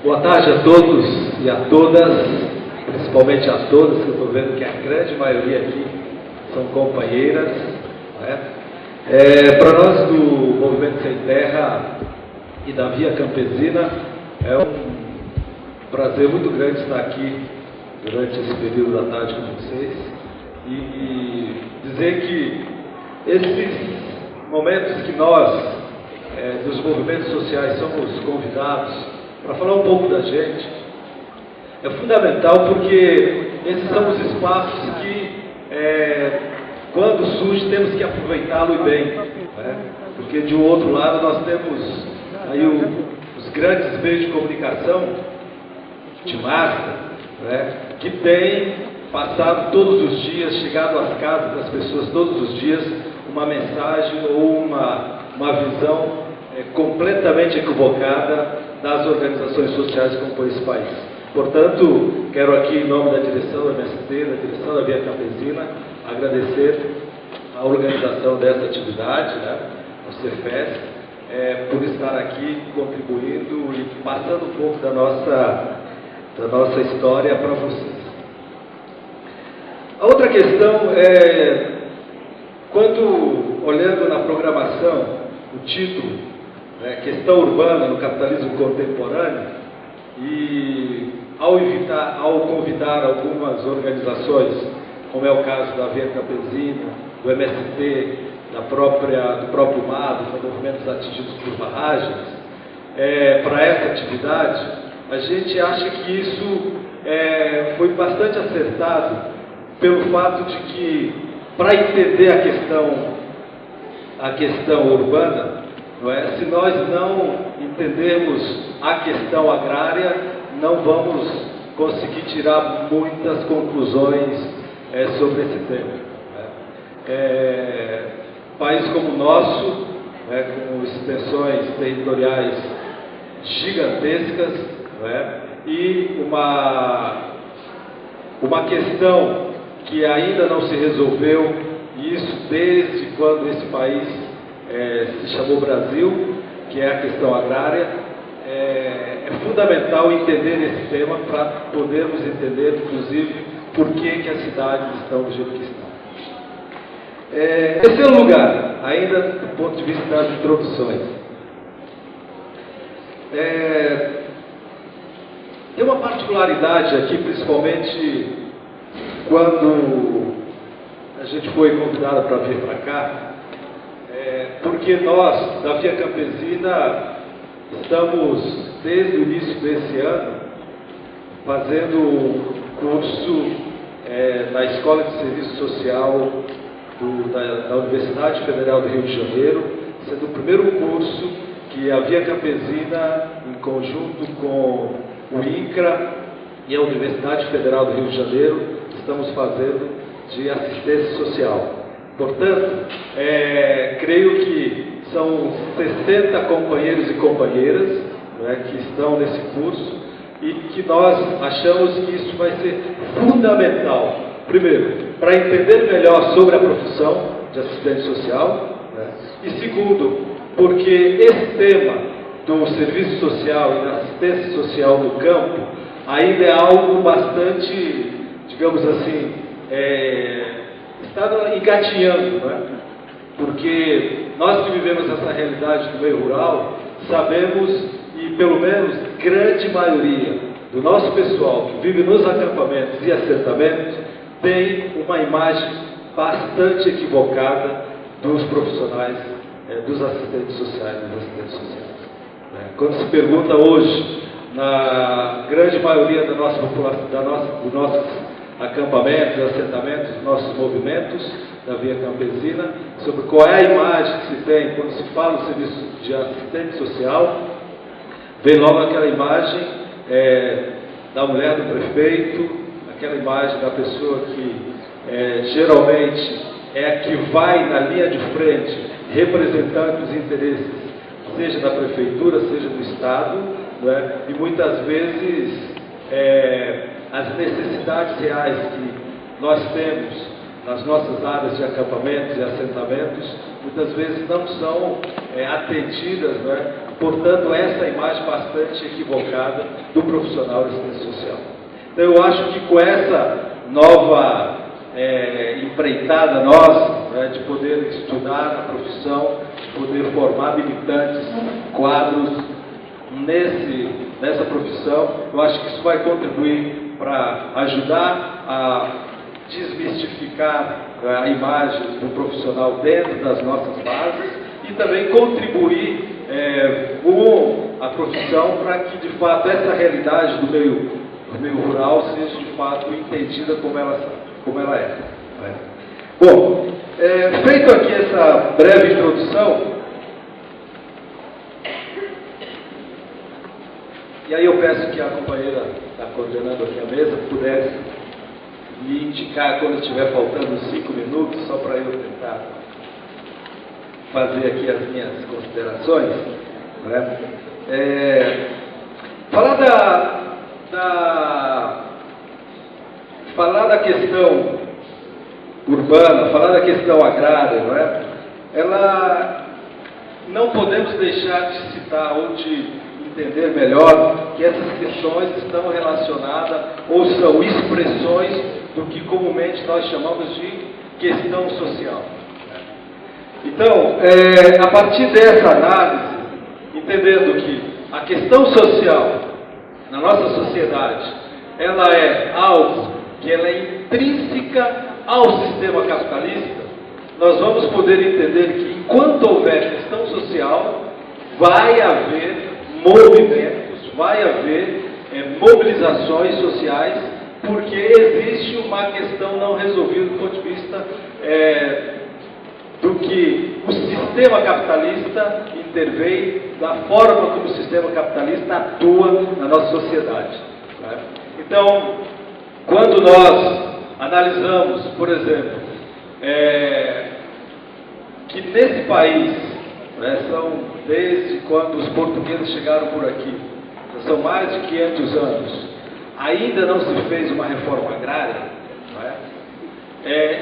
Boa tarde a todos e a todas, principalmente a todas, que eu estou vendo que a grande maioria aqui são companheiras. Para nós do Movimento Sem Terra e da Via Campesina, é um prazer muito grande estar aqui durante esse período da tarde com vocês e dizer que esses momentos que nós, dos movimentos sociais, somos convidados para falar um pouco da gente, é fundamental porque esses são os espaços que, quando surge, temos que aproveitá-lo e bem, porque de um outro lado nós temos aí os grandes meios de comunicação de massa, que têm passado todos os dias, chegado às casas das pessoas todos os dias, uma mensagem ou uma visão completamente equivocada das organizações sociais que compõem esse país. Portanto, quero aqui, em nome da direção da MST, da direção da Via Campesina, agradecer a organização dessa atividade, o Cefes, por estar aqui contribuindo e passando um pouco da nossa história para vocês. A outra questão é, quando, olhando na programação, o título, Questão Urbana no Capitalismo Contemporâneo, e ao convidar algumas organizações, como é o caso da Via Campesina, do MST, do próprio MAD, dos movimentos atingidos por barragens, para essa atividade, a gente acha que isso foi bastante acertado pelo fato de que, para entender a questão urbana, se nós não entendermos a questão agrária, não vamos conseguir tirar muitas conclusões sobre esse tema. País como o nosso, com extensões territoriais gigantescas, e uma questão que ainda não se resolveu, e isso desde quando esse país se chamou Brasil, que é a questão agrária. É fundamental entender esse tema para podermos entender, inclusive, por que as cidades estão do jeito que estão. Terceiro lugar, ainda do ponto de vista das introduções. Tem uma particularidade aqui, principalmente quando a gente foi convidado para vir para cá, porque nós, da Via Campesina, estamos, desde o início desse ano, fazendo curso na Escola de Serviço Social da Universidade Federal do Rio de Janeiro, sendo o primeiro curso que a Via Campesina, em conjunto com o INCRA e a Universidade Federal do Rio de Janeiro, estamos fazendo de assistência social. Portanto, creio que são 60 companheiros e companheiras que estão nesse curso e que nós achamos que isso vai ser fundamental, primeiro, para entender melhor sobre a profissão de assistente social, e segundo, porque esse tema do serviço social e da assistência social no campo ainda é algo bastante, digamos assim, está engatinhando, porque nós que vivemos essa realidade do meio rural, sabemos, e pelo menos grande maioria do nosso pessoal que vive nos acampamentos e assentamentos, tem uma imagem bastante equivocada dos profissionais, dos assistentes sociais, Quando se pergunta hoje, na grande maioria da nossa população, dos nossos acampamentos, assentamentos, dos nossos movimentos da Via Campesina, sobre qual é a imagem que se tem quando se fala do serviço de assistente social, vem logo aquela imagem da mulher do prefeito, aquela imagem da pessoa que geralmente é a que vai na linha de frente representando os interesses, seja da prefeitura, seja do Estado, e muitas vezes as necessidades reais que nós temos nas nossas áreas de acampamentos e assentamentos, muitas vezes não são atendidas portanto, essa imagem bastante equivocada do profissional de assistência social. Então, eu acho que com essa nova empreitada nossa, né, de poder estudar a profissão, de poder formar militantes, quadros nessa profissão, eu acho que isso vai contribuir para ajudar a desmistificar a imagem do profissional dentro das nossas bases e também contribuir com a profissão para que, de fato, essa realidade do meio rural seja, de fato, entendida como ela é. Né? Bom, feito aqui essa breve introdução, e aí eu peço que a companheira que está coordenando aqui a mesa pudesse me indicar quando estiver faltando 5 minutos, só para eu tentar fazer aqui as minhas considerações. Né? Falar da questão urbana, falar da questão agrária, não é? Ela não podemos deixar de citar ou de entender melhor que essas questões estão relacionadas ou são expressões do que comumente nós chamamos de questão social. Então, a partir dessa análise, entendendo que a questão social na nossa sociedade, ela é algo que ela é intrínseca ao sistema capitalista, nós vamos poder entender que enquanto houver questão social, vai haver movimentos, vai haver mobilizações sociais, porque existe uma questão não resolvida do ponto de vista do que o sistema capitalista intervém, da forma como o sistema capitalista atua na nossa sociedade. Né? Então, quando nós analisamos, por exemplo, que nesse país, né, são desde quando os portugueses chegaram por aqui, são mais de 500 anos, ainda não se fez uma reforma agrária,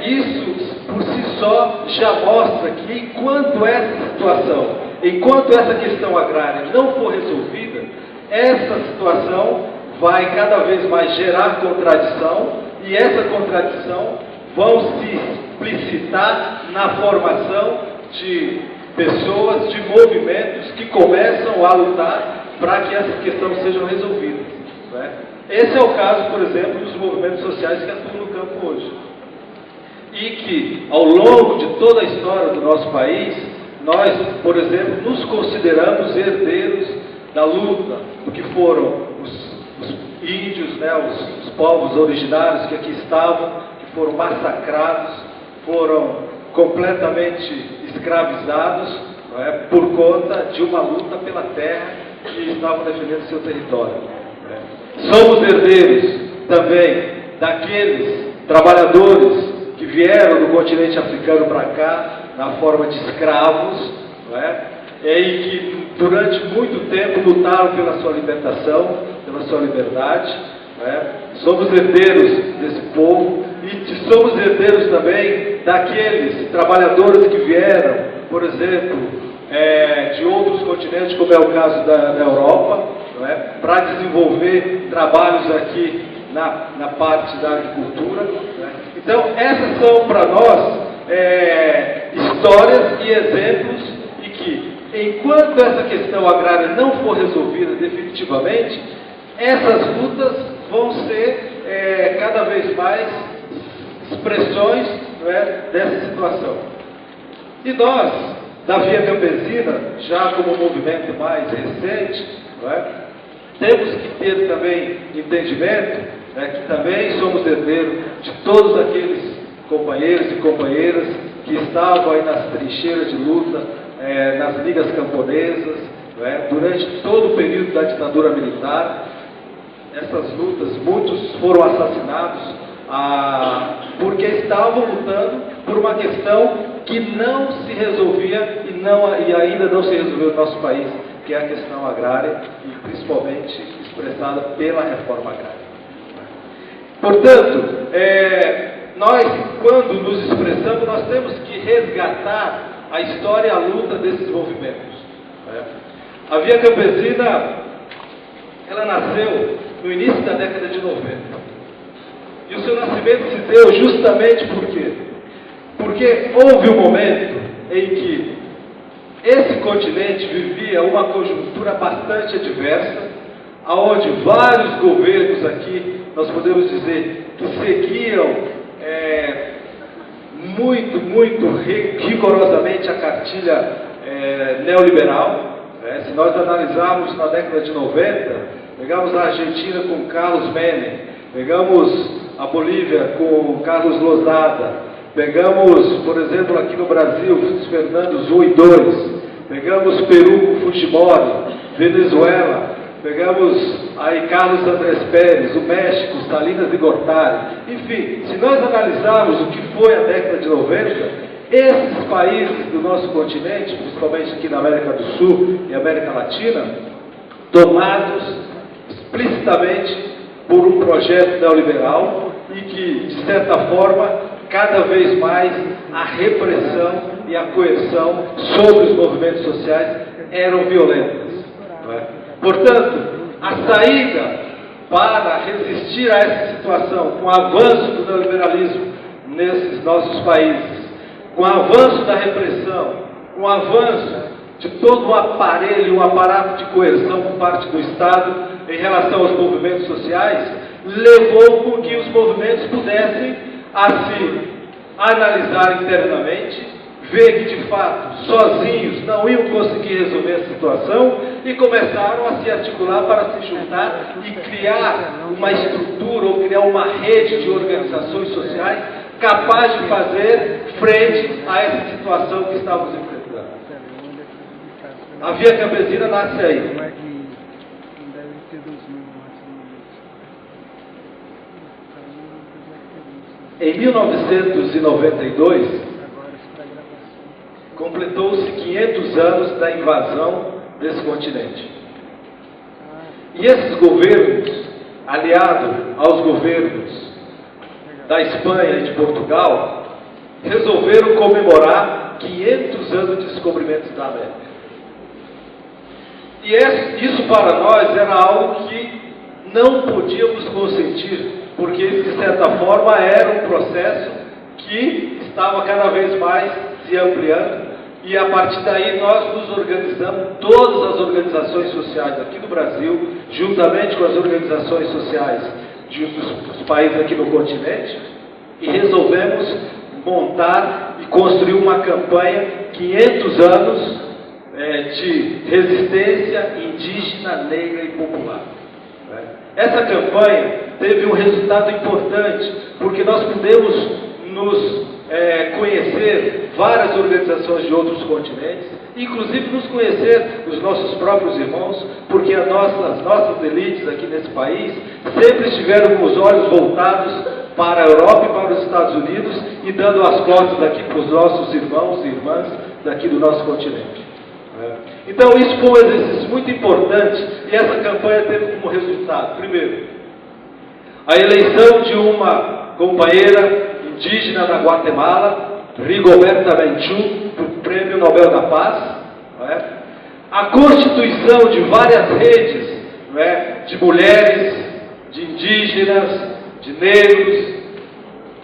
isso por si só já mostra que enquanto essa situação, enquanto essa questão agrária não for resolvida, essa situação vai cada vez mais gerar contradição, e essa contradição vão se explicitar na formação de pessoas, de movimentos que começam a lutar para que essa questão seja resolvida. Né? Esse é o caso, por exemplo, dos movimentos sociais que atuam no campo hoje. E que, ao longo de toda a história do nosso país, nós, por exemplo, nos consideramos herdeiros da luta, do que foram os índios, né, os povos originários que aqui estavam, que foram massacrados, foram completamente escravizados, não é, por conta de uma luta pela terra que estavam defendendo seu território. Somos herdeiros também daqueles trabalhadores que vieram do continente africano para cá, na forma de escravos, não é? E que durante muito tempo lutaram pela sua libertação, pela sua liberdade. Não é? Somos herdeiros desse povo e somos herdeiros também daqueles trabalhadores que vieram, por exemplo, de outros continentes, como é o caso da Europa, não é? Para desenvolver trabalhos aqui na parte da agricultura. Né? Então, essas são para nós histórias e exemplos de que, enquanto essa questão agrária não for resolvida definitivamente, essas lutas vão ser cada vez mais expressões, não é, dessa situação. E nós, da Via Campesina, já como movimento mais recente, não é, temos que ter também entendimento, né, que também somos herdeiros de todos aqueles companheiros e companheiras que estavam aí nas trincheiras de luta, nas ligas camponesas, não é, durante todo o período da ditadura militar. Essas lutas, muitos foram assassinados porque estavam lutando por uma questão que não se resolvia e ainda não se resolveu no nosso país, que é a questão agrária, e principalmente expressada pela reforma agrária. Portanto, nós, quando nos expressamos, nós temos que resgatar a história e a luta desses movimentos. Né? A Via Campesina, ela nasceu no início da década de 90. E o seu nascimento se deu justamente por quê? Porque houve um momento em que esse continente vivia uma conjuntura bastante adversa, onde vários governos aqui, nós podemos dizer, que seguiam muito rigorosamente a cartilha neoliberal. Se nós analisarmos na década de 90, pegamos a Argentina com Carlos Menem, pegamos a Bolívia com Carlos Lozada, pegamos, por exemplo, aqui no Brasil, os Fernandos 1 e 2, pegamos Peru com Fujimori, Venezuela, pegamos aí Carlos Andrés Pérez, o México, Salinas de Gortari. Enfim, se nós analisarmos o que foi a década de 90, esses países do nosso continente, principalmente aqui na América do Sul e América Latina, tomados explicitamente por um projeto neoliberal e que, de certa forma, cada vez mais a repressão e a coerção sobre os movimentos sociais eram violentas. Não é? Portanto, a saída para resistir a essa situação, com o avanço do neoliberalismo nesses nossos países, com o avanço da repressão, com o avanço de todo o aparelho, um aparato de coerção por parte do Estado em relação aos movimentos sociais, levou com que os movimentos pudessem se analisar internamente, ver que de fato sozinhos não iam conseguir resolver a situação e começaram a se articular para se juntar e criar uma estrutura ou criar uma rede de organizações sociais capaz de fazer frente a essa situação que estávamos enfrentando. A Via Campesina nasce aí. Em 1992, completou-se 500 anos da invasão desse continente. E esses governos, aliados aos governos da Espanha e de Portugal, resolveram comemorar 500 anos de descobrimento da América. E isso para nós era algo que não podíamos consentir, porque de certa forma era um processo que estava cada vez mais se ampliando, e a partir daí nós nos organizamos, todas as organizações sociais aqui no Brasil, juntamente com as organizações sociais dos países aqui no continente, e resolvemos montar e construir uma campanha 500 anos de resistência indígena, negra e popular. Essa campanha teve um resultado importante, porque nós pudemos nos conhecer várias organizações de outros continentes, inclusive nos conhecer os nossos próprios irmãos, porque as nossas elites aqui nesse país sempre estiveram com os olhos voltados para a Europa e para os Estados Unidos e dando as costas aqui para os nossos irmãos e irmãs daqui do nosso continente. Então isso foi um exercício muito importante e essa campanha teve como resultado, primeiro, a eleição de uma companheira indígena da Guatemala, Rigoberta Menchú, para o Prêmio Nobel da Paz, a constituição de várias redes de mulheres, de indígenas, de negros,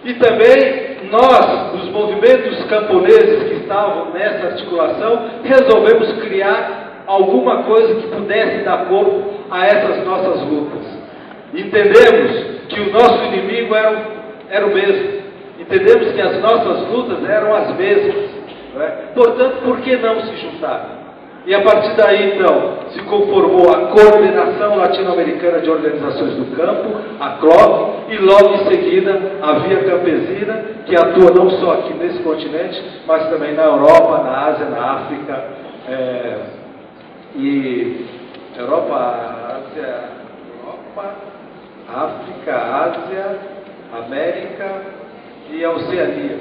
e também nós, os movimentos camponeses que estavam nessa articulação, resolvemos criar alguma coisa que pudesse dar corpo a essas nossas lutas. Entendemos que o nosso inimigo era o mesmo. Entendemos que as nossas lutas eram as mesmas. Portanto, por que não se juntar? E a partir daí, então, se conformou a Coordenação Latino-Americana de Organizações do Campo, a CLOC, e logo em seguida a Via Campesina, que atua não só aqui nesse continente, mas também na Europa, na Ásia, na África, África, Ásia, América e a Oceania.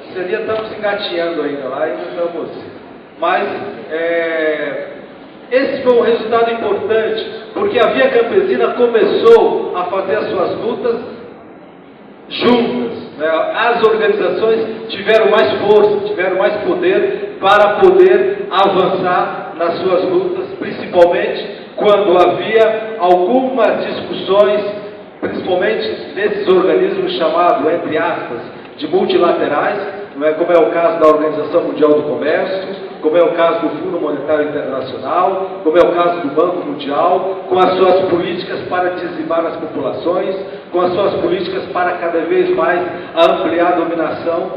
Oceania estamos engateando ainda lá, ainda estamos... Mas esse foi um resultado importante, porque a Via Campesina começou a fazer as suas lutas juntas. As organizações tiveram mais força, tiveram mais poder para poder avançar nas suas lutas, principalmente quando havia algumas discussões, principalmente nesses organismos chamados, entre aspas, de multilaterais, não é? Como é o caso da Organização Mundial do Comércio, como é o caso do Fundo Monetário Internacional, como é o caso do Banco Mundial, com as suas políticas para dizimar as populações, com as suas políticas para cada vez mais ampliar a dominação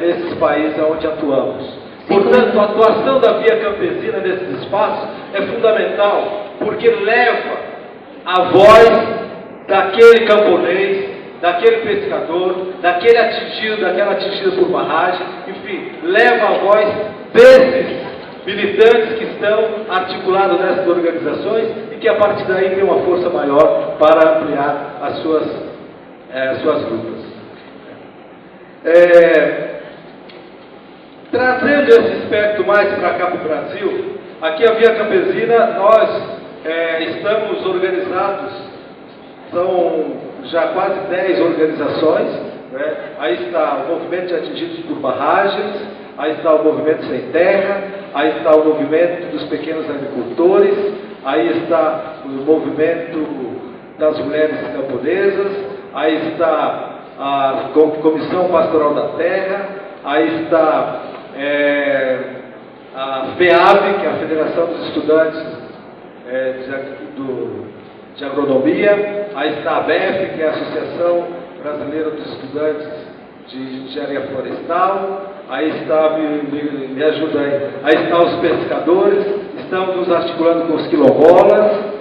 nesses países onde atuamos. Portanto, a atuação da Via Campesina nesses espaços é fundamental, porque leva a voz daquele camponês, daquele pescador, daquele atingido, daquela atingida por barragem, enfim, leva a voz desses militantes que estão articulados nessas organizações e que a partir daí tem uma força maior para ampliar as suas lutas. Trazendo esse aspecto mais para cá para o Brasil, aqui a Via Campesina, nós estamos organizados, são já quase 10 organizações, né? Aí está o Movimento de Atingidos por Barragens, aí está o Movimento Sem Terra, aí está o Movimento dos Pequenos Agricultores, aí está o Movimento das Mulheres Camponesas, aí está a Comissão Pastoral da Terra, aí está a FEAB, que é a Federação dos Estudantes de Agronomia, aí está a ABEF, que é a Associação Brasileira dos Estudantes de Engenharia Florestal, aí está, me ajuda aí está os pescadores, estamos nos articulando com os quilombolas,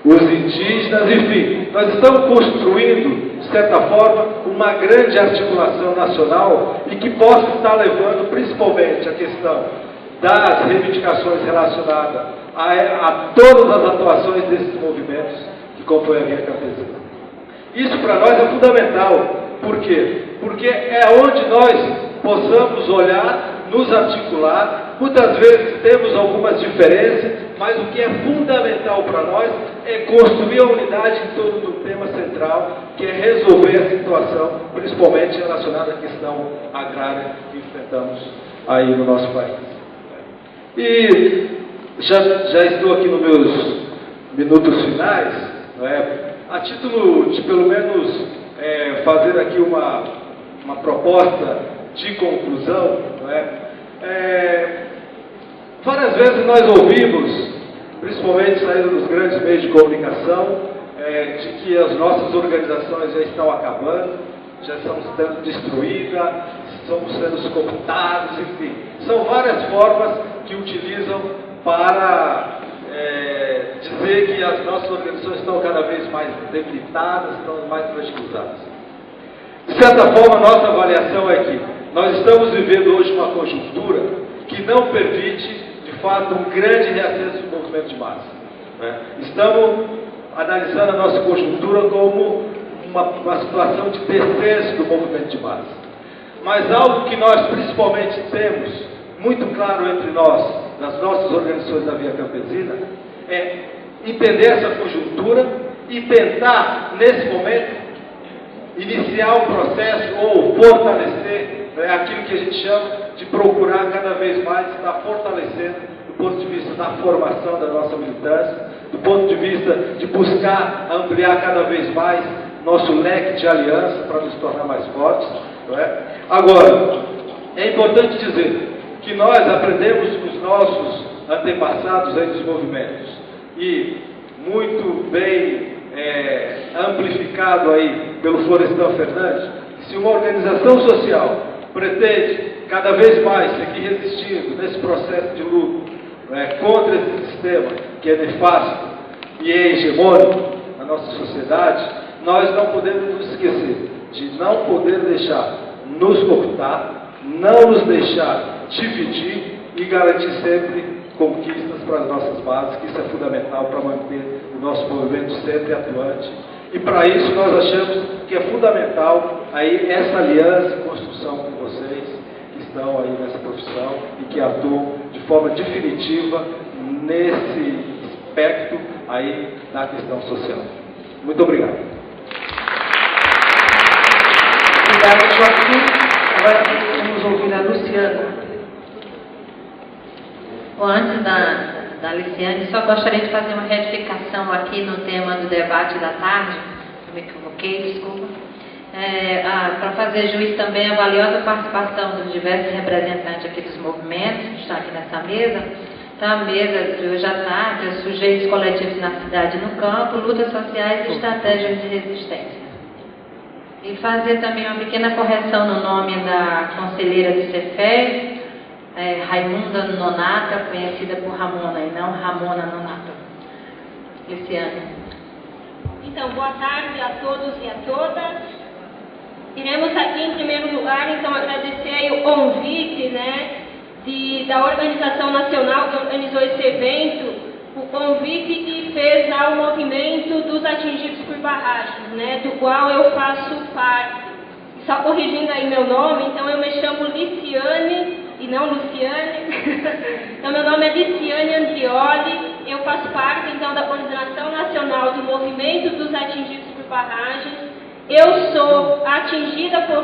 os indígenas, enfim, nós estamos construindo, de certa forma, uma grande articulação nacional e que possa estar levando principalmente a questão das reivindicações relacionadas a todas as atuações desses movimentos que compõem a Via Campesina. Isso para nós é fundamental. Por quê? Porque é onde nós possamos olhar, nos articular. Muitas vezes temos algumas diferenças, mas o que é fundamental para nós é construir a unidade em torno do tema central, que é resolver a situação, principalmente relacionada à questão agrária que enfrentamos aí no nosso país. E já estou aqui nos meus minutos finais, não é? A título de pelo menos fazer aqui uma proposta de conclusão, não é? Várias vezes nós ouvimos, principalmente saindo dos grandes meios de comunicação, de que as nossas organizações já estão acabando, já estão sendo destruídas, estamos sendo cooptados, enfim. São várias formas que utilizam para dizer que as nossas organizações estão cada vez mais debilitadas, estão mais fragilizadas. De certa forma, nossa avaliação é que nós estamos vivendo hoje uma conjuntura que não permite, de fato, um grande reacesso do movimento de massa, né? Estamos analisando a nossa conjuntura como uma situação de descenso do movimento de massa. Mas algo que nós principalmente temos muito claro entre nós, nas nossas organizações da Via Campesina, é entender essa conjuntura e tentar, nesse momento, iniciar um processo ou fortalecer aquilo que a gente chama de procurar cada vez mais estar fortalecendo do ponto de vista da formação da nossa militância, do ponto de vista de buscar ampliar cada vez mais nosso leque de aliança para nos tornar mais fortes, não é? Agora, é importante dizer que nós aprendemos com os nossos antepassados aí dos movimentos e muito bem amplificado aí pelo Florestan Fernandes, que se uma organização social pretende cada vez mais seguir resistindo nesse processo de luta contra esse sistema que é nefasto e é hegemônico na nossa sociedade, nós não podemos nos esquecer de não poder deixar nos cooptar, não nos deixar dividir e garantir sempre conquistas para as nossas bases, que isso é fundamental para manter o nosso movimento sempre atuante. E para isso nós achamos que é fundamental aí essa aliança e construção com vocês que estão aí nessa profissão e que atuam de forma definitiva nesse aspecto aí da questão social. Muito obrigado. Obrigada, Joaquim. Agora vamos ouvir a Luciana. Bom, antes da da Liciane. Só gostaria de fazer uma retificação aqui no tema do debate da tarde. Eu me equivoquei, desculpa. Para fazer juiz também a valiosa participação dos diversos representantes aqui dos movimentos que estão aqui nessa mesa. Então, a mesa de hoje à tarde é sujeitos coletivos na cidade e no campo, lutas sociais e estratégias de resistência. E fazer também uma pequena correção no nome da conselheira do CEFEI, Raimunda Nonata, conhecida por Ramona, e não Ramona Nonata. Liciane. Então, boa tarde a todos e a todas. Iremos aqui, em primeiro lugar, então, agradecer o convite, da Organização Nacional que organizou esse evento, o convite que fez ao movimento dos atingidos por barragens, do qual eu faço parte. Só corrigindo aí meu nome, então eu me chamo Liciane, e não Luciane. Então, meu nome é Liciane Andrioli, eu faço parte, então, da Organização Nacional do Movimento dos Atingidos por Barragens. Eu sou atingida por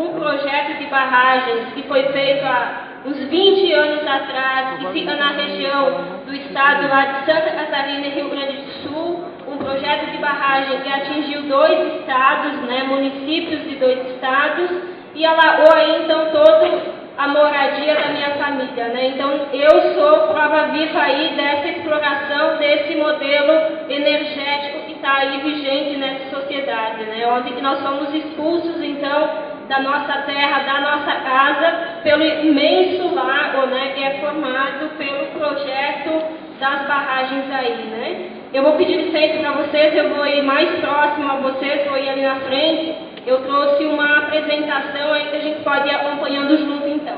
um projeto de barragens que foi feito há uns 20 anos atrás, que fica na região do estado lá de Santa Catarina e Rio Grande do Sul, um projeto de barragem que atingiu 2 estados, municípios de 2 estados, e alagou aí então toda a moradia da minha família, Então eu sou prova viva aí dessa exploração desse modelo energético que está aí vigente nessa sociedade, Onde que nós somos expulsos então da nossa terra, da nossa casa, pelo imenso lago, que é formado pelo projeto das barragens aí, Eu vou pedir licença para vocês, eu vou ir mais próximo a vocês, vou ir ali na frente. Eu trouxe uma apresentação aí que a gente pode ir acompanhando junto, então.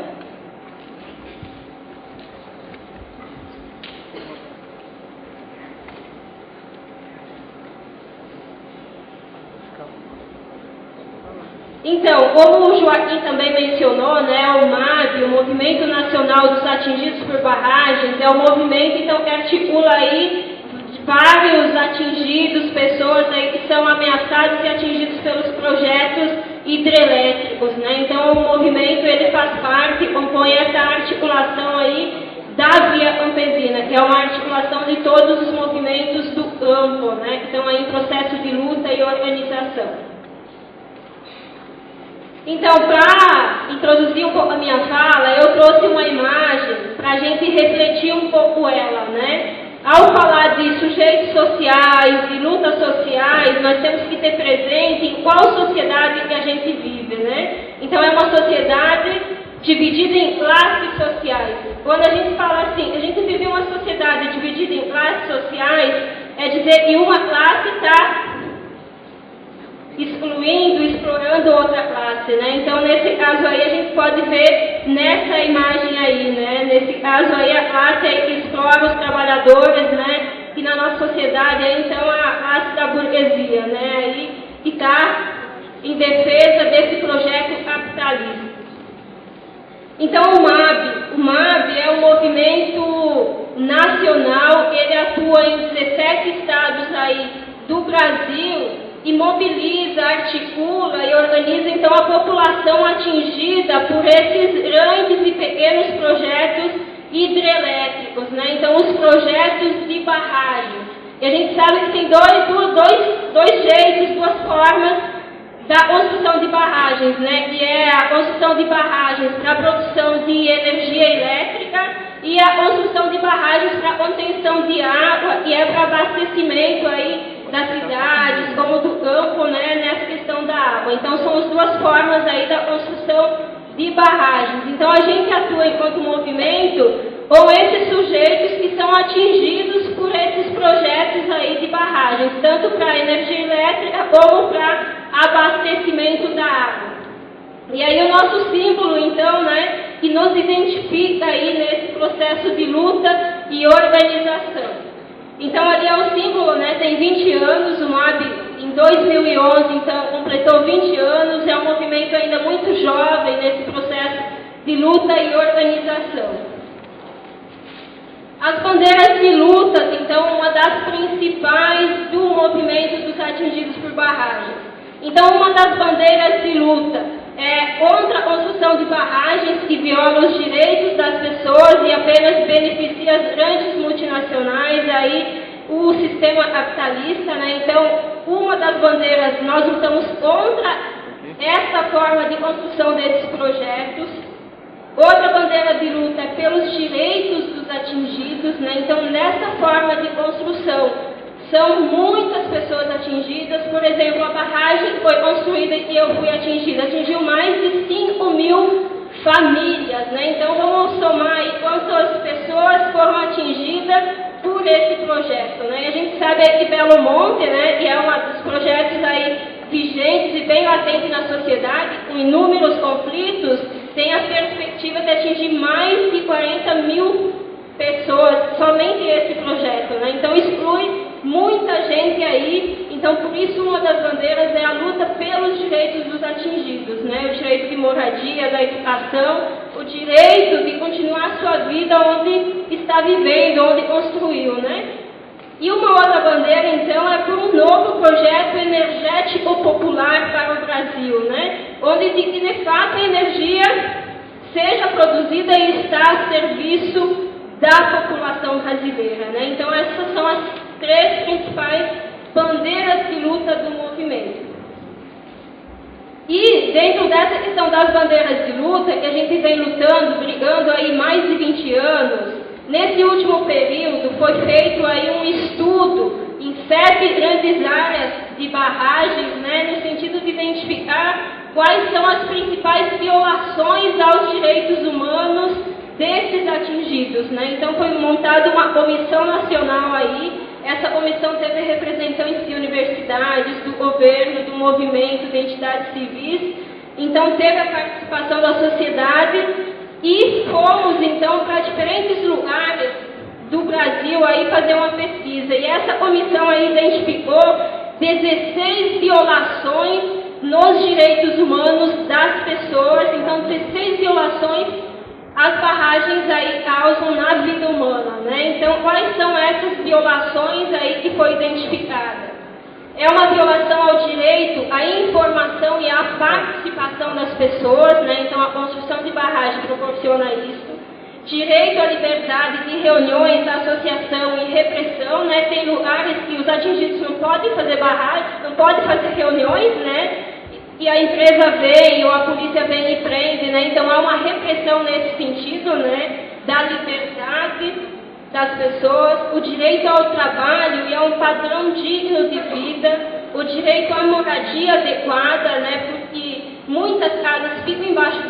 Então, como o Joaquim também mencionou, o MAB, o Movimento Nacional dos Atingidos por Barragens, é um movimento então, que articula aí vários atingidos, pessoas aí que são ameaçadas e atingidos pelos projetos hidrelétricos, Então, o movimento ele faz parte, compõe essa articulação aí da Via Campesina, que é uma articulação de todos os movimentos do campo, que estão aí em processo de luta e organização. Então, para introduzir um pouco a minha fala, eu trouxe uma imagem para a gente refletir um pouco ela, Ao falar de sujeitos sociais, de lutas sociais, nós temos que ter presente em qual sociedade que a gente vive, Então, é uma sociedade dividida em classes sociais. Quando a gente fala assim, a gente vive uma sociedade dividida em classes sociais, é dizer que uma classe está excluindo, explorando outra classe, Então, nesse caso aí, a gente pode ver nessa imagem aí, Nesse caso aí, a classe aí que explora os trabalhadores, Que na nossa sociedade é, então, a classe da burguesia, Aí que está em defesa desse projeto capitalista. Então, o MAB é um movimento nacional, ele atua em 17 estados aí do Brasil, e mobiliza, articula e organiza, então, a população atingida por esses grandes e pequenos projetos hidrelétricos, Então, os projetos de barragem. E a gente sabe que tem dois jeitos, 2 formas da construção de barragens, que é a construção de barragens para a produção de energia elétrica e a construção de barragens para contenção de água, que é para abastecimento aí das cidades, como do campo, nessa questão da água. Então, são as 2 formas aí da construção de barragens. Então, a gente atua enquanto movimento com esses sujeitos que são atingidos por esses projetos aí de barragens, tanto para energia elétrica como para abastecimento da água. E aí o nosso símbolo, então, que nos identifica aí nesse processo de luta e organização. Então, ali é o símbolo, tem 20 anos, o MAB em 2011, então, completou 20 anos, é um movimento ainda muito jovem nesse processo de luta e organização. As bandeiras de luta, então, uma das principais do movimento dos atingidos por barragens. Então, uma das bandeiras de luta contra a construção de barragens que violam os direitos das pessoas e apenas beneficia as grandes multinacionais, aí o sistema capitalista, né? Então, uma das bandeiras, nós lutamos contra essa forma de construção desses projetos. Outra bandeira de luta é pelos direitos dos atingidos, né? Então, nessa forma de construção, são muitas pessoas atingidas. Por exemplo, a barragem que foi construída e eu fui atingida, atingiu mais de 5.000 famílias, né? Então, vamos somar aí quantas pessoas foram atingidas por esse projeto, né? A gente sabe que Belo Monte, né, que é um dos projetos aí vigentes e bem latentes na sociedade, com inúmeros conflitos, tem a perspectiva de atingir mais de 40.000 pessoas, somente esse projeto, né? Então exclui muita gente aí. Então, por isso, uma das bandeiras é a luta pelos direitos dos atingidos, né? O direito de moradia, da educação, o direito de continuar sua vida onde está vivendo, onde construiu, né? E uma outra bandeira, então, é por um novo projeto energético popular para o Brasil, né? Onde, de fato, a energia seja produzida e está a serviço da população brasileira, né? Então, essas são as 3 principais bandeiras de luta do movimento. E dentro dessa questão das bandeiras de luta, que a gente vem lutando, brigando aí mais de 20 anos, nesse último período foi feito aí um estudo em 7 grandes áreas de barragens, né, no sentido de identificar quais são as principais violações aos direitos humanos desses atingidos, né? Então foi montada uma comissão nacional aí. Essa comissão teve representantes de universidades, do governo, do movimento, de entidades civis. Então teve a participação da sociedade e fomos então para diferentes lugares do Brasil aí fazer uma pesquisa. E essa comissão aí identificou 16 violações nos direitos humanos das pessoas. Então 16 violações as barragens aí causam na vida humana, né? Então, quais são essas violações aí que foi identificada? É uma violação ao direito à informação e à participação das pessoas, né? Então, a construção de barragem proporciona isso. Direito à liberdade de reuniões, associação e repressão, né? Tem lugares que os atingidos não podem fazer barragem, não podem fazer reuniões, né? E a empresa vem, ou a polícia vem e prende, né? Então há uma repressão nesse sentido, né? Da liberdade das pessoas, o direito ao trabalho e a um padrão digno de vida, o direito à moradia adequada, né? Porque muitas casas ficam embaixo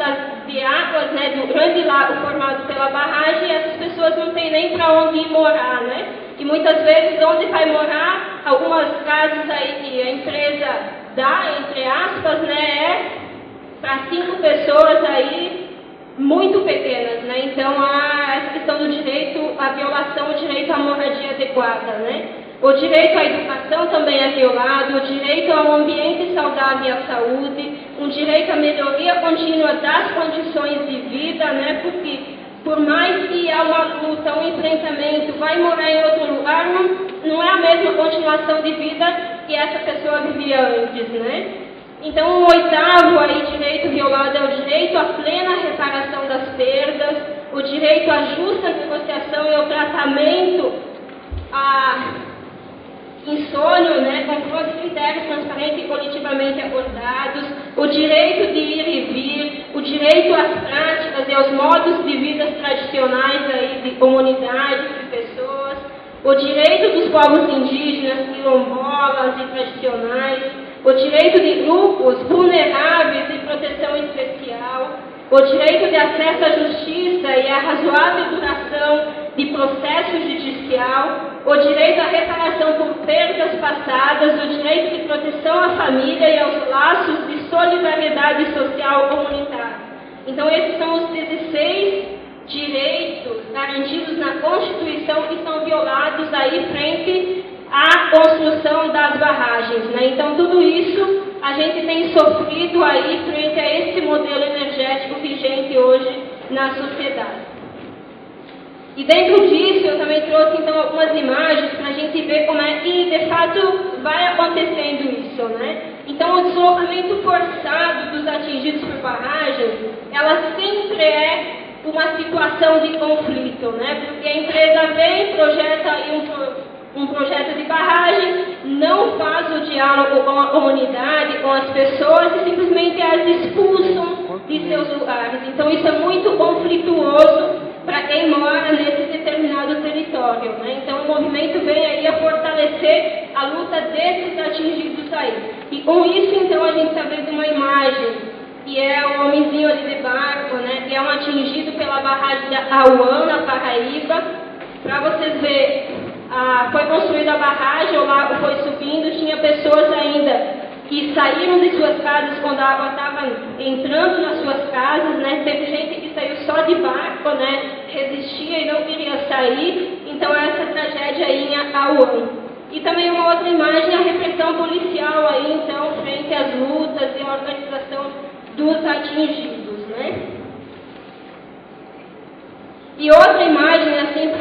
de águas, né? Do grande lago formado pela barragem, e essas pessoas não têm nem para onde ir morar, né? E muitas vezes onde vai morar, algumas casas aí que a empresa dá, entre aspas, né, é para 5 pessoas aí muito pequenas, né? Então há essa questão do direito à violação, o direito à moradia adequada, né? O direito à educação também é violado, o direito a um ambiente saudável e à saúde, um direito à melhoria contínua das condições de vida, né? Porque por mais que há uma luta, um enfrentamento, vai morar em outro lugar, não é a mesma continuação de vida que essa pessoa vivia antes, né? Então, o 8º aí, direito violado é o direito à plena reparação das perdas, o direito à justa negociação e ao tratamento insônio, né, conforme critérios transparentes e coletivamente acordados, o direito de ir e vir, o direito às práticas e aos modos de vida tradicionais aí de comunidades, de pessoas, o direito dos povos indígenas, quilombolas e tradicionais, o direito de grupos vulneráveis de proteção especial, o direito de acesso à justiça e à razoável duração de processo judicial, o direito à reparação por perdas passadas, o direito de proteção à família e aos laços de solidariedade social comunitária. Então, esses são os 16 direitos garantidos na Constituição que são violados aí frente à construção das barragens, né? Então, tudo isso a gente tem sofrido aí frente a esse modelo energético vigente hoje na sociedade. E dentro disso, eu também trouxe então algumas imagens para a gente ver como é que de fato vai acontecendo isso. conflito, né? Então, o deslocamento forçado dos atingidos por barragens, ela sempre é uma situação de conflito, né? Porque a empresa vem, projeta aí um projeto de barragem, não faz o diálogo com a comunidade, com as pessoas e simplesmente as expulsam de seus lugares. Então, isso é muito conflituoso para quem mora nesse determinado território, né? Então, o movimento vem aí a fortalecer a luta desses atingidos aí. E com isso, então, a gente está vendo uma imagem, que é o homenzinho ali de barco, né? Que é um atingido pela barragem de Auã, na Paraíba. Para vocês verem, foi construída a barragem, o lago foi subindo, tinha pessoas ainda que saíram de suas casas quando a água estava entrando nas suas casas, né? Teve gente que saiu só de barco, né? Resistia e não queria sair. Então, essa tragédia aí em Auã. E também uma outra imagem, a repressão policial aí, então, frente às lutas e a organização dos atingidos, né? E outra imagem, assim,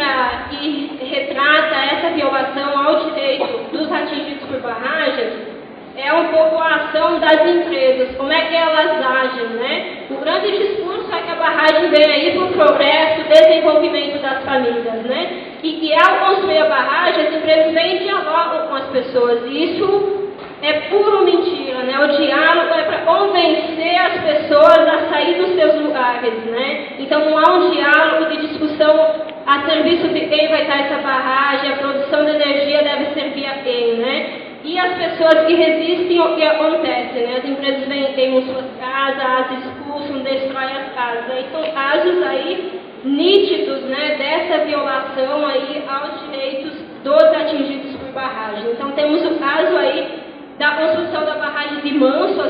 que retrata essa violação ao direito dos atingidos por barragens, é um pouco a ação das empresas, como é que elas agem, né? O grande discurso é que a barragem vem aí para o progresso, desenvolvimento das famílias, né? E que ao construir a barragem, as empresas vêm e dialogam com as pessoas. E isso é puro mentira, né? O diálogo é para convencer as pessoas a sair dos seus lugares, né? Então não há um diálogo de discussão a serviço de quem vai estar essa barragem, a produção de energia deve servir a quem, né? E as pessoas que resistem, o que acontece, né? As empresas vêm, queimam suas casas, as expulsam, destroem as casas. Aí são casos aí nítidos, né? Dessa violação aí aos direitos dos atingidos por barragem. Então temos o caso aí da construção da barragem de Manso,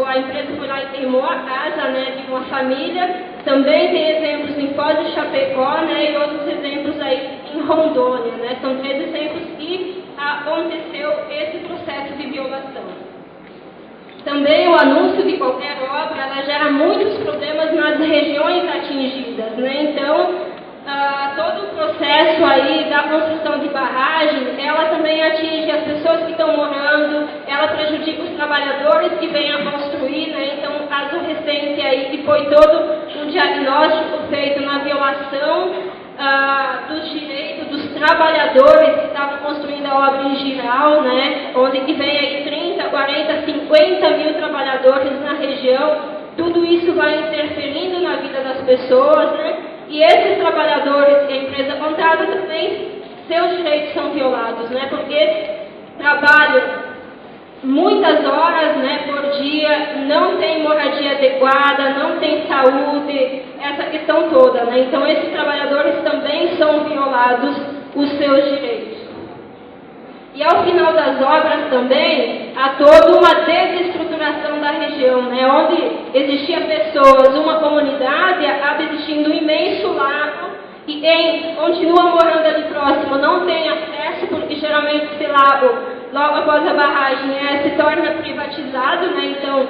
a empresa foi lá e queimou a casa, né, de uma família. Também tem exemplos em Foz de Chapecó, né, e outros exemplos aí em Rondônia, né. São 3 exemplos que aconteceu esse processo de violação. Também o anúncio de qualquer obra, ela gera muitos problemas nas regiões atingidas, né. Então, todo o processo aí da construção de barragem, ela também atinge as pessoas que estão morando, ela prejudica os trabalhadores que vêm a construir, né? Então, um caso recente aí que foi todo um diagnóstico feito na violação dos direitos dos trabalhadores que estavam construindo a obra em geral, né? Onde que vem aí 30, 40, 50 mil trabalhadores na região. Tudo isso vai interferindo na vida das pessoas, né? E esses trabalhadores que a empresa contrata também, seus direitos são violados, né? Porque trabalham muitas horas, né, por dia, não tem moradia adequada, não tem saúde, essa questão toda, né? Então, esses trabalhadores também são violados os seus direitos. E ao final das obras também, há toda uma desestruturação da região, né? Onde existiam pessoas, uma comunidade, acaba existindo um imenso lago, e quem continua morando ali próximo não tem acesso, porque geralmente esse lago, logo após a barragem, se torna privatizado, né? Então,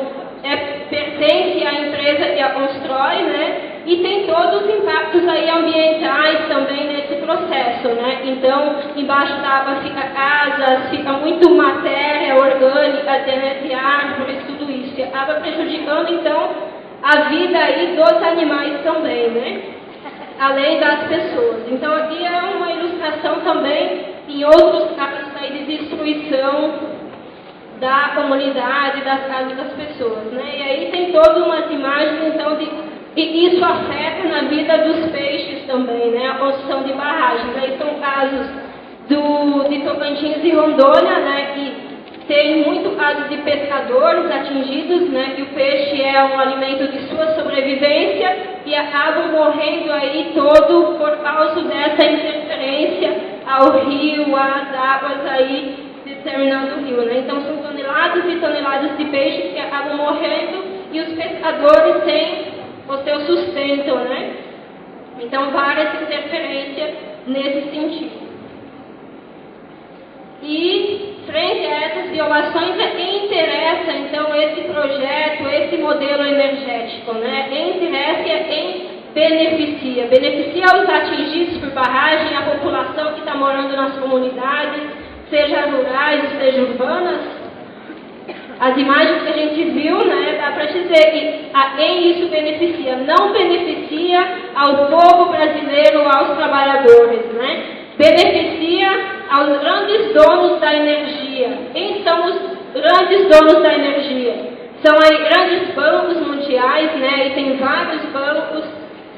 pertence à empresa que a constrói, né? E tem todos os impactos aí ambientais também nesse processo, né? Então, embaixo da água fica casas, fica muito matéria orgânica, de árvores, tudo isso. E acaba prejudicando, então, a vida aí dos animais também, né? Além das pessoas. Então, aqui é uma ilustração também em outros casos aí de destruição da comunidade, das casas das pessoas, né? E aí tem todas umas imagens, então, e isso afeta na vida dos peixes também, né? A construção de barragens. Aí são casos de Tocantins e Rondônia, né? Que tem muito caso de pescadores atingidos, né? Que o peixe é um alimento de sua sobrevivência e acabam morrendo aí todo por causa dessa interferência ao rio, às águas aí de determinado rio, né? Então são toneladas e toneladas de peixes que acabam morrendo e os pescadores têm o seu sustento, né? Então, várias interferências nesse sentido. E, frente a essas violações, é quem interessa, então, esse projeto, esse modelo energético, né? Quem interessa é quem beneficia. Beneficia os atingidos por barragem, a população que está morando nas comunidades, seja rurais, seja urbanas. As imagens que a gente viu, né, dá para dizer que a quem isso beneficia? Não beneficia ao povo brasileiro, aos trabalhadores, né? Beneficia aos grandes donos da energia. Quem são os grandes donos da energia? São aí grandes bancos mundiais, né? E tem vários bancos.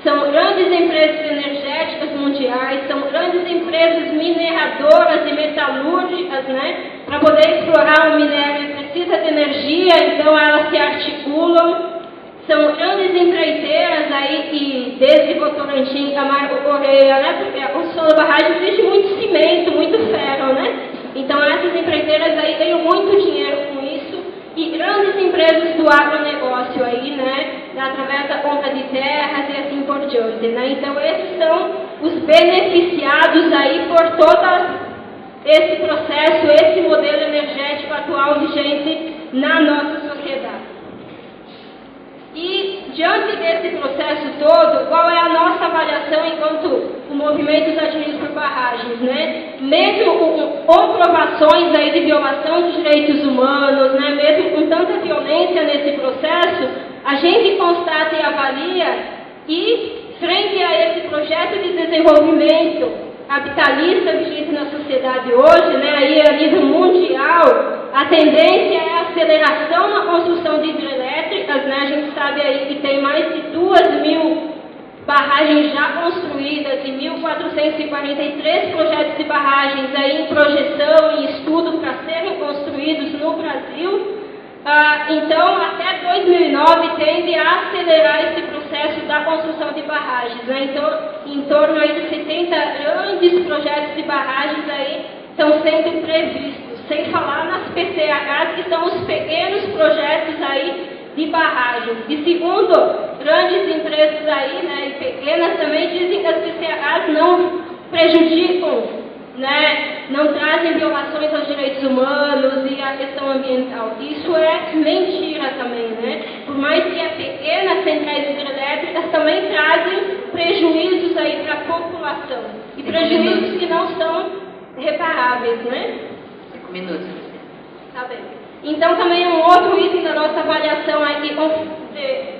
São grandes empresas energéticas mundiais, são grandes empresas mineradoras e metalúrgicas, né? Para poder explorar o minério precisa de energia, então elas se articulam. São grandes empreiteiras aí que, desde Votorantim, Camargo Correia, né? Porque a construção da barragem exige muito cimento, muito ferro, né? Então essas empreiteiras aí ganham muito dinheiro com isso. E grandes empresas do agronegócio aí, né, através da compra de terras e assim por diante, né? Então, esses são os beneficiados aí por todo esse processo, esse modelo energético atual vigente na nossa sociedade. E, diante desse processo todo, qual é a nossa avaliação enquanto o movimento dos atingidos por barragens, né? Mesmo com comprovações aí de violação dos direitos humanos, né? Mesmo com tanta violência nesse processo, a gente constata e avalia que, frente a esse projeto de desenvolvimento capitalista vigente na sociedade hoje, né, aí a nível mundial, a tendência é a aceleração na construção de hidrelétricas, né? A gente sabe aí que tem mais de 2.000 barragens já construídas e 1.443 projetos de barragens aí em projeção e estudo para serem construídos no Brasil. Então, até 2009 tende a acelerar esse processo da construção de barragens, né? Então, em torno aí de 70 grandes projetos de barragens aí estão sendo previstos, sem falar nas PCHs, que são os pequenos projetos aí de barragens. E segundo grandes empresas aí, né, e pequenas também, dizem que as PCHs não prejudicam, né, não trazem violações aos direitos humanos e à questão ambiental. Isso é mentira também, né? Por mais que as pequenas centrais hidrelétricas também trazem prejuízos aí para a população. E prejuízos que não são reparáveis, né? 5 minutos. Tá bem. Então, também um outro item da nossa avaliação é que,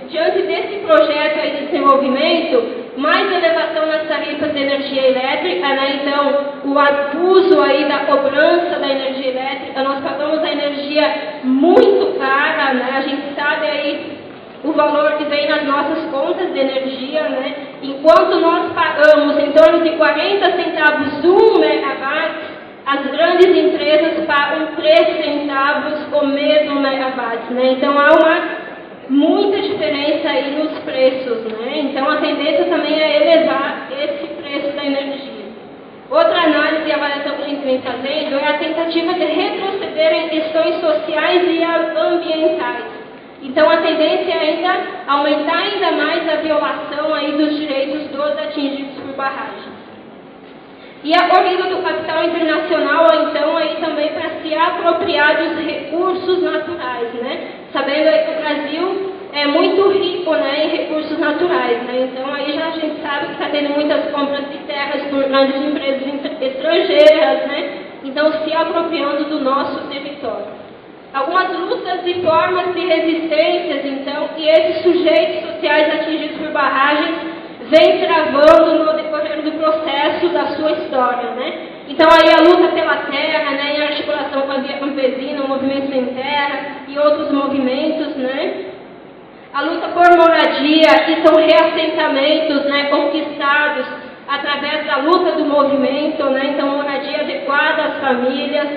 diante desse projeto aí de desenvolvimento, mais elevação nas tarifas de energia elétrica, né? Então, o abuso aí da cobrança da energia elétrica, nós pagamos a energia muito cara, né? A gente sabe aí o valor que vem nas nossas contas de energia, né? Enquanto nós pagamos em torno de 40 centavos um megawatt, as grandes empresas pagam 3 centavos o mesmo megawatt, né? Então, há muita diferença aí nos preços, né? Então, a tendência também é elevar esse preço da energia. Outra análise e avaliação que a gente vem fazendo é a tentativa de retroceder em questões sociais e ambientais. Então, a tendência é ainda aumentar ainda mais a violação aí dos direitos dos atingidos por barragens. E a corrida do capital internacional, então, aí também para se apropriar dos recursos naturais, né? Sabendo aí que o Brasil é muito rico, né, em recursos naturais, né? Então, aí já a gente sabe que está tendo muitas compras de terras por grandes empresas estrangeiras, né? Então, se apropriando do nosso território. Algumas lutas e formas de resistências, então, que esses sujeitos sociais atingidos por barragens vem travando no decorrer do processo da sua história, né? Então, aí a luta pela terra, né, em articulação com a Via Campesina, o Movimento Sem Terra e outros movimentos, né? A luta por moradia, que são reassentamentos, né, conquistados através da luta do movimento, né? Então, moradia adequada às famílias.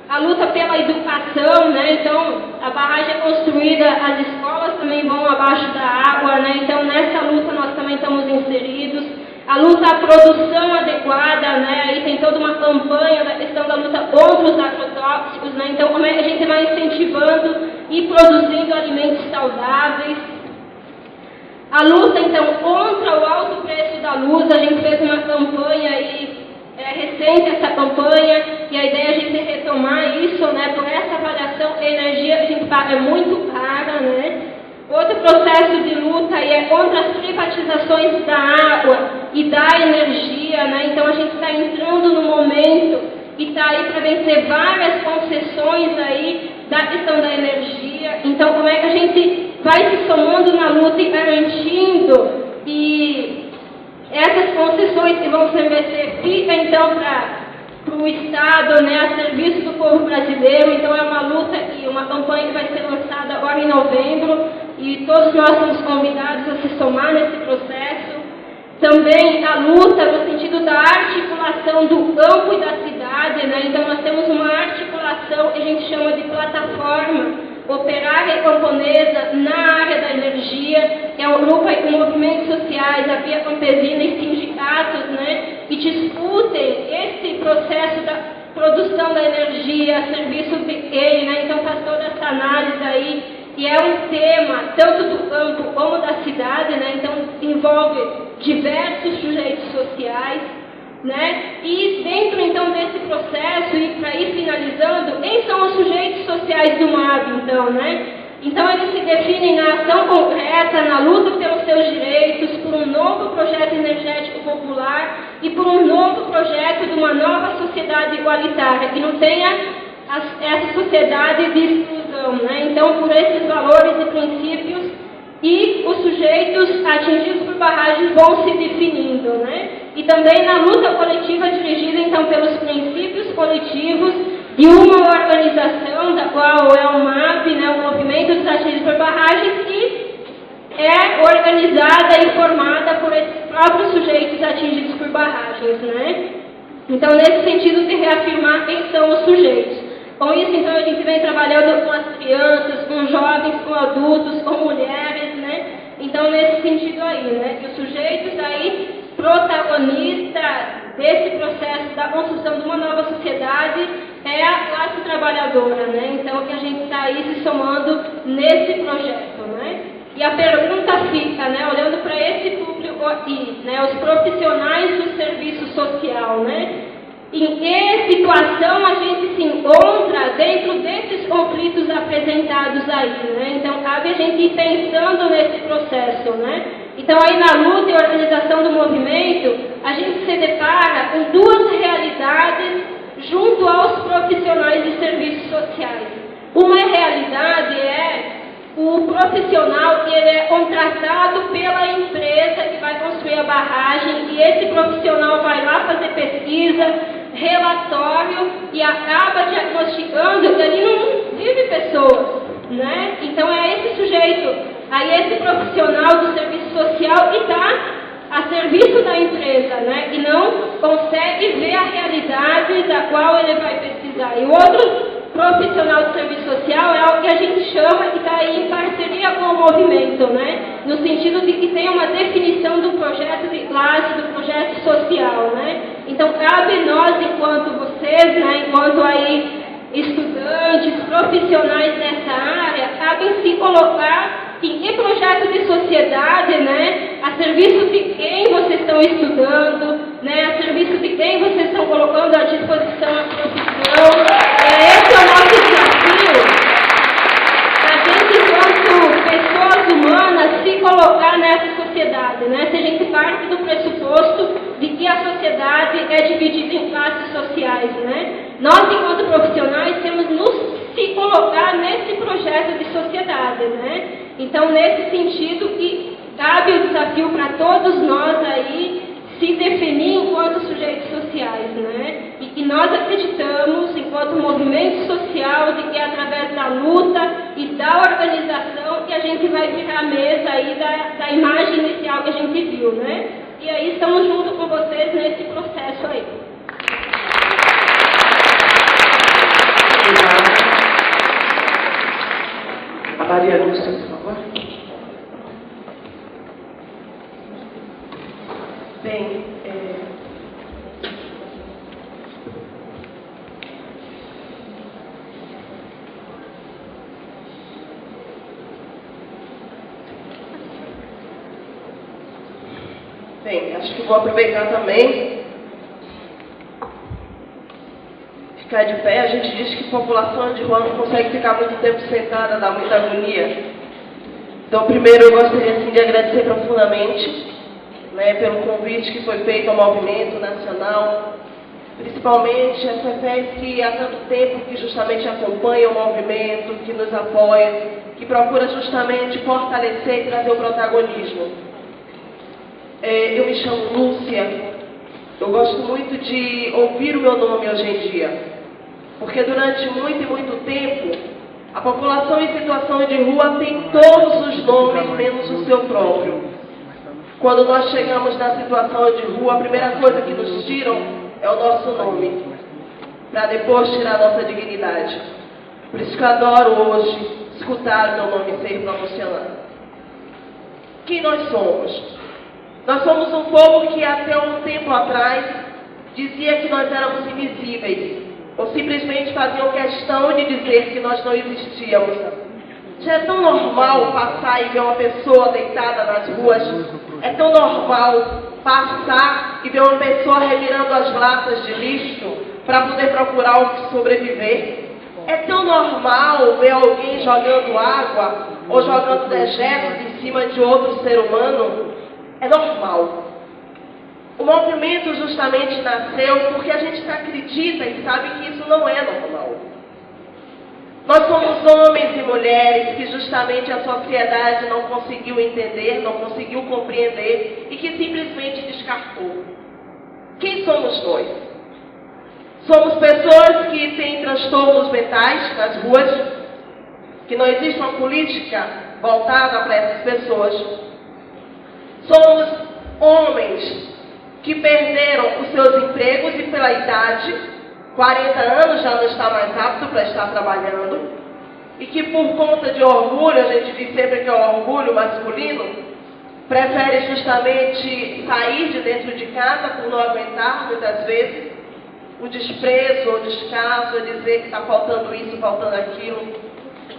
A luta pela educação, né? Então, a barragem é construída, as escolas também vão abaixo da água, né? Então, nessa luta nós também estamos inseridos. A luta à produção adequada, né? Aí tem toda uma campanha da questão da luta contra os agrotóxicos, né? Então, como é que a gente vai incentivando e produzindo alimentos saudáveis. A luta, então, contra o alto preço da luz, a gente fez uma campanha aí, recente essa campanha, e a ideia é a gente retomar isso, né? Por essa avaliação, a energia que a gente paga é muito cara, né? Outro processo de luta aí é contra as privatizações da água e da energia, né? Então a gente está entrando no momento e está aí para vencer várias concessões aí da para a questão da energia. Então, como é que a gente vai se somando na luta e garantindo que essas concessões que vão ser ficam, então, para o Estado, né, a serviço do povo brasileiro. Então, é uma luta e uma campanha que vai ser lançada agora em novembro, e todos nós somos convidados a se somar nesse processo. Também a luta no sentido da articulação do campo e da cidade, né? Então, nós temos uma articulação que a gente chama de plataforma operária e camponesa na área da energia, que agrupa com movimentos sociais, a Via Campesina e sindicatos, né? Que discutem esse processo da produção da energia, serviço pequeno, né? Então, faz toda essa análise aí, e é um tema tanto do campo como da cidade, né? Então, envolve diversos sujeitos sociais, né? E dentro, então, desse processo, e para ir finalizando, quem são os sujeitos sociais do MAB, então, né? Então, eles se definem na ação concreta, na luta pelos seus direitos, por um novo projeto energético popular e por um novo projeto de uma nova sociedade igualitária, que não tenha essa sociedade de exclusão, né? Então, por esses valores e princípios, e os sujeitos atingidos por barragens vão se definindo, né? E também na luta coletiva dirigida, então, pelos princípios coletivos de uma organização, da qual é o MAB, né, o Movimento dos Atingidos por Barragens, que é organizada e formada por esses próprios sujeitos atingidos por barragens, né? Então, nesse sentido de reafirmar quem são os sujeitos. Com isso, então, a gente vem trabalhando com as crianças, com jovens, com adultos, com mulheres, né? Então, nesse sentido aí, né? Que os sujeitos aí, protagonista desse processo da construção de uma nova sociedade é a classe trabalhadora, né? Então, que a gente está aí se somando nesse projeto, né? E a pergunta fica, né? Olhando para esse público aqui, né? Os profissionais do serviço social, né? Em que situação a gente se encontra dentro desses conflitos apresentados aí, né? Então, cabe a gente ir pensando nesse processo, né? Então, aí na luta e organização do movimento, a gente se depara com duas realidades junto aos profissionais de serviços sociais. Uma realidade é o profissional que ele é contratado pela empresa que vai construir a barragem, e esse profissional vai lá fazer pesquisa, relatório, e acaba diagnosticando que ali não vive pessoas, né? Então é esse sujeito, aí esse profissional do serviço social que está a serviço da empresa, né? E não consegue ver a realidade da qual ele vai pesquisar. E o outro profissional de serviço social é algo que a gente chama, que está aí em parceria com o movimento, né? No sentido de que tem uma definição do projeto de classe, do projeto social, né? Então, cabe nós, enquanto vocês, né, enquanto aí estudantes, profissionais dessa área, cabe se colocar em que projeto de sociedade, né, a serviço de quem vocês estão estudando, né, a serviço de quem vocês estão colocando à disposição a profissão. Esse é o nosso desafio, a gente, enquanto pessoas humanas, se colocar nessa sociedade, né, se a gente parte do pressuposto de que a sociedade é dividida em classes sociais, né, nós, enquanto profissionais, temos que nos se colocar nesse projeto de sociedade, né. Então, nesse sentido que cabe o desafio para todos nós aí se definir enquanto sujeitos sociais, né? E que nós acreditamos, enquanto movimento social, de que é através da luta e da organização que a gente vai virar a mesa aí da imagem inicial que a gente viu, né? E aí estamos junto com vocês nesse processo aí. A Maria Lúcia, por favor. Bem, acho que vou aproveitar também, ficar de pé. A gente diz que população de rua não consegue ficar muito tempo sentada, dá muita agonia. Então, primeiro eu gostaria assim, de agradecer profundamente, né, pelo convite que foi feito ao movimento nacional, principalmente a CEFES, que há tanto tempo que justamente acompanha o movimento, que nos apoia, que procura justamente fortalecer e trazer o protagonismo. Eu me chamo Lúcia, eu gosto muito de ouvir o meu nome hoje em dia, porque durante muito e muito tempo, a população em situação de rua tem todos os nomes, menos o seu próprio. Quando nós chegamos na situação de rua, a primeira coisa que nos tiram é o nosso nome, para depois tirar a nossa dignidade. Por isso que eu adoro hoje escutar o meu nome ser promocionado. Quem nós somos? Nós somos um povo que até um tempo atrás dizia que nós éramos invisíveis, ou simplesmente faziam questão de dizer que nós não existíamos. Já é tão normal passar e ver uma pessoa deitada nas ruas, é tão normal passar e ver uma pessoa revirando as latas de lixo para poder procurar o que sobreviver. É tão normal ver alguém jogando água ou jogando dejetos em cima de outro ser humano. É normal. O movimento justamente nasceu porque a gente acredita e sabe que isso não é normal. Nós somos homens e mulheres que justamente a sociedade não conseguiu entender, não conseguiu compreender e que simplesmente descartou. Quem somos nós? Somos pessoas que têm transtornos mentais nas ruas, que não existe uma política voltada para essas pessoas. Somos homens que perderam os seus empregos e pela idade, 40 anos já não está mais apto para estar trabalhando, e que por conta de orgulho, a gente diz sempre que é o orgulho masculino, prefere justamente sair de dentro de casa por não aguentar, muitas vezes, o desprezo ou descaso, a dizer que está faltando isso, faltando aquilo.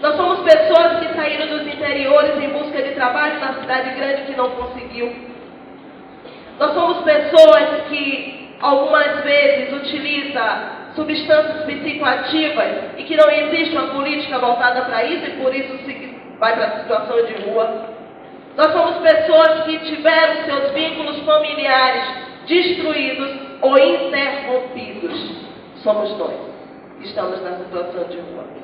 Nós somos pessoas que saíram dos interiores em busca de trabalho na cidade grande que não conseguiu. Nós somos pessoas que algumas vezes utilizam substâncias psicoativas e que não existe uma política voltada para isso e por isso vai para a situação de rua. Nós somos pessoas que tiveram seus vínculos familiares destruídos ou interrompidos. Somos nós que estamos na situação de rua.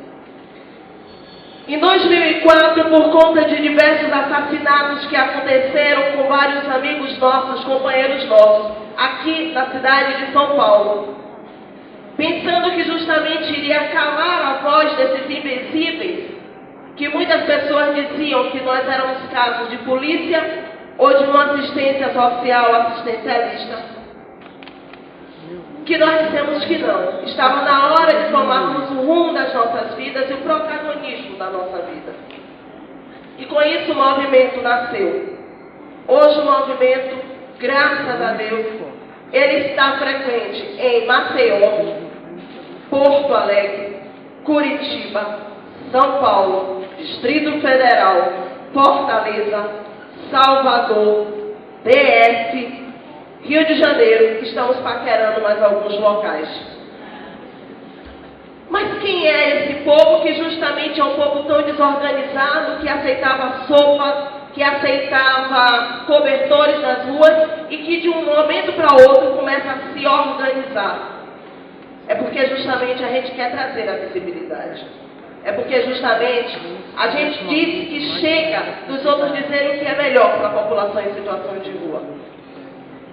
Em 2004, por conta de diversos assassinatos que aconteceram com vários amigos nossos, companheiros nossos, aqui na cidade de São Paulo, pensando que justamente iria calar a voz desses invisíveis, que muitas pessoas diziam que nós éramos casos de polícia ou de uma assistência social, assistencialista, que nós dissemos que não. Estava na hora de tomarmos o rumo das nossas vidas e o protagonismo da nossa vida. E com isso o movimento nasceu. Hoje o movimento, graças a Deus, ele está frequente em Maceió, Porto Alegre, Curitiba, São Paulo, Distrito Federal, Fortaleza, Salvador, DF, Rio de Janeiro. Estamos paquerando mais alguns locais. Mas quem é esse povo que justamente é um povo tão desorganizado, que aceitava sopa, que aceitava cobertores nas ruas e que de um momento para outro começa a se organizar? É porque justamente a gente quer trazer a visibilidade. É porque justamente a gente diz que chega dos outros dizerem o que é melhor para a população em situação de rua.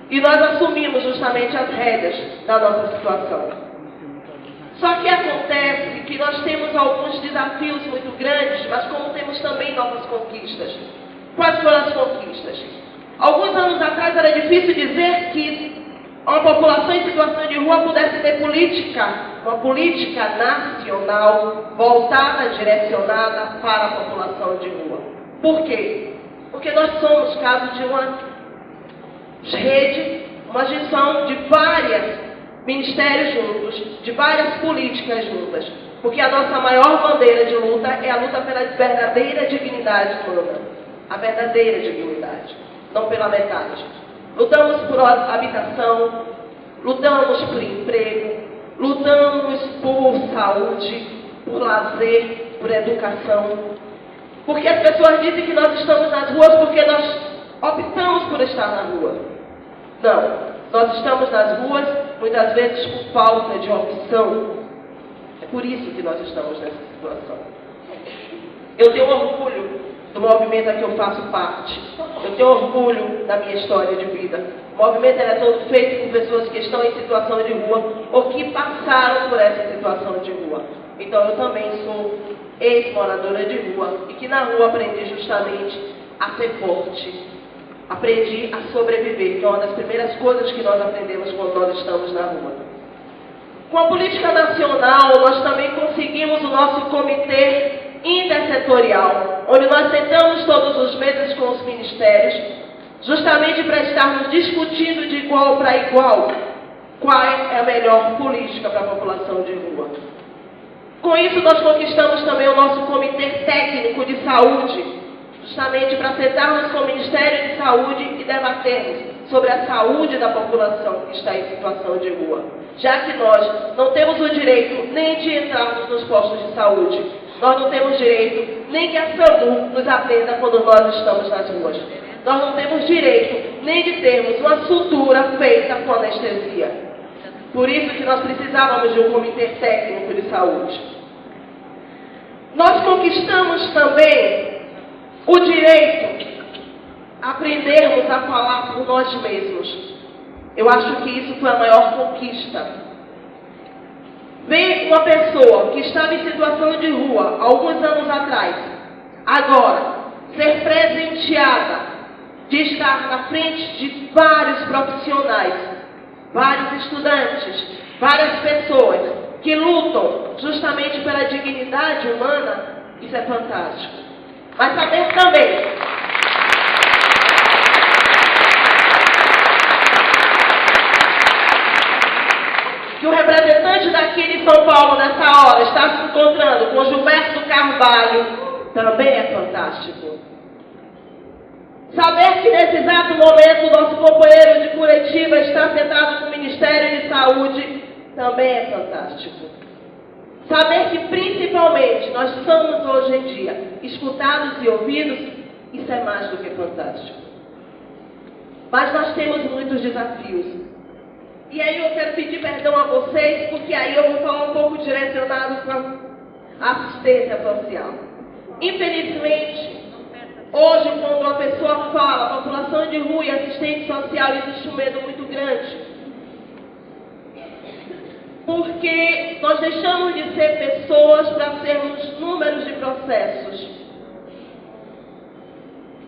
E nós assumimos justamente as rédeas da nossa situação. Só que acontece que nós temos alguns desafios muito grandes, mas como temos também novas conquistas. Quais foram as conquistas? Alguns anos atrás era difícil dizer que uma população em situação de rua pudesse ter uma política nacional voltada, direcionada para a população de rua. Por quê? Porque nós somos caso de uma rede, uma gestão de vários ministérios juntos, de várias políticas juntas. Porque a nossa maior bandeira de luta é a luta pela verdadeira dignidade humana. A verdadeira dignidade, não pela metade. Lutamos por habitação, lutamos por emprego, lutamos por saúde, por lazer, por educação. Porque as pessoas dizem que nós estamos nas ruas porque nós optamos por estar na rua. Não, nós estamos nas ruas muitas vezes por falta de opção. É por isso que nós estamos nessa situação. Eu tenho orgulho do movimento a que eu faço parte. Eu tenho orgulho da minha história de vida. O movimento é todo feito por pessoas que estão em situação de rua ou que passaram por essa situação de rua. Então eu também sou ex-moradora de rua e que na rua aprendi justamente a ser forte. Aprendi a sobreviver, que é uma das primeiras coisas que nós aprendemos quando nós estamos na rua. Com a política nacional, nós também conseguimos o nosso comitê intersetorial, onde nós sentamos todos os meses com os ministérios, justamente para estarmos discutindo de igual para igual qual é a melhor política para a população de rua. Com isso, nós conquistamos também o nosso comitê técnico de saúde, justamente para sentarmos com o Ministério de Saúde e debatermos sobre a saúde da população que está em situação de rua. Já que nós não temos o direito nem de entrarmos nos postos de saúde, nós não temos direito nem que a SAMU nos atenda quando nós estamos nas ruas. Nós não temos direito nem de termos uma sutura feita com anestesia. Por isso que nós precisávamos de um comitê técnico de saúde. Nós conquistamos também o direito a aprendermos a falar por nós mesmos. Eu acho que isso foi a maior conquista. Ver uma pessoa que estava em situação de rua alguns anos atrás, agora, ser presenteada de estar na frente de vários profissionais, vários estudantes, várias pessoas que lutam justamente pela dignidade humana, isso é fantástico. Mas saber também que o representante daqui de São Paulo nessa hora está se encontrando com Gilberto Carvalho também é fantástico. Saber que nesse exato momento o nosso companheiro de Curitiba está sentado com o Ministério de Saúde também é fantástico. Saber que principalmente nós somos hoje em dia escutados e ouvidos, isso é mais do que fantástico. Mas nós temos muitos desafios. E aí eu quero pedir perdão a vocês, porque aí eu vou falar um pouco direcionado para a assistência social. Infelizmente, hoje quando uma pessoa fala população de rua e assistente social, existe um medo muito grande. Porque nós deixamos de ser pessoas para sermos números de processos.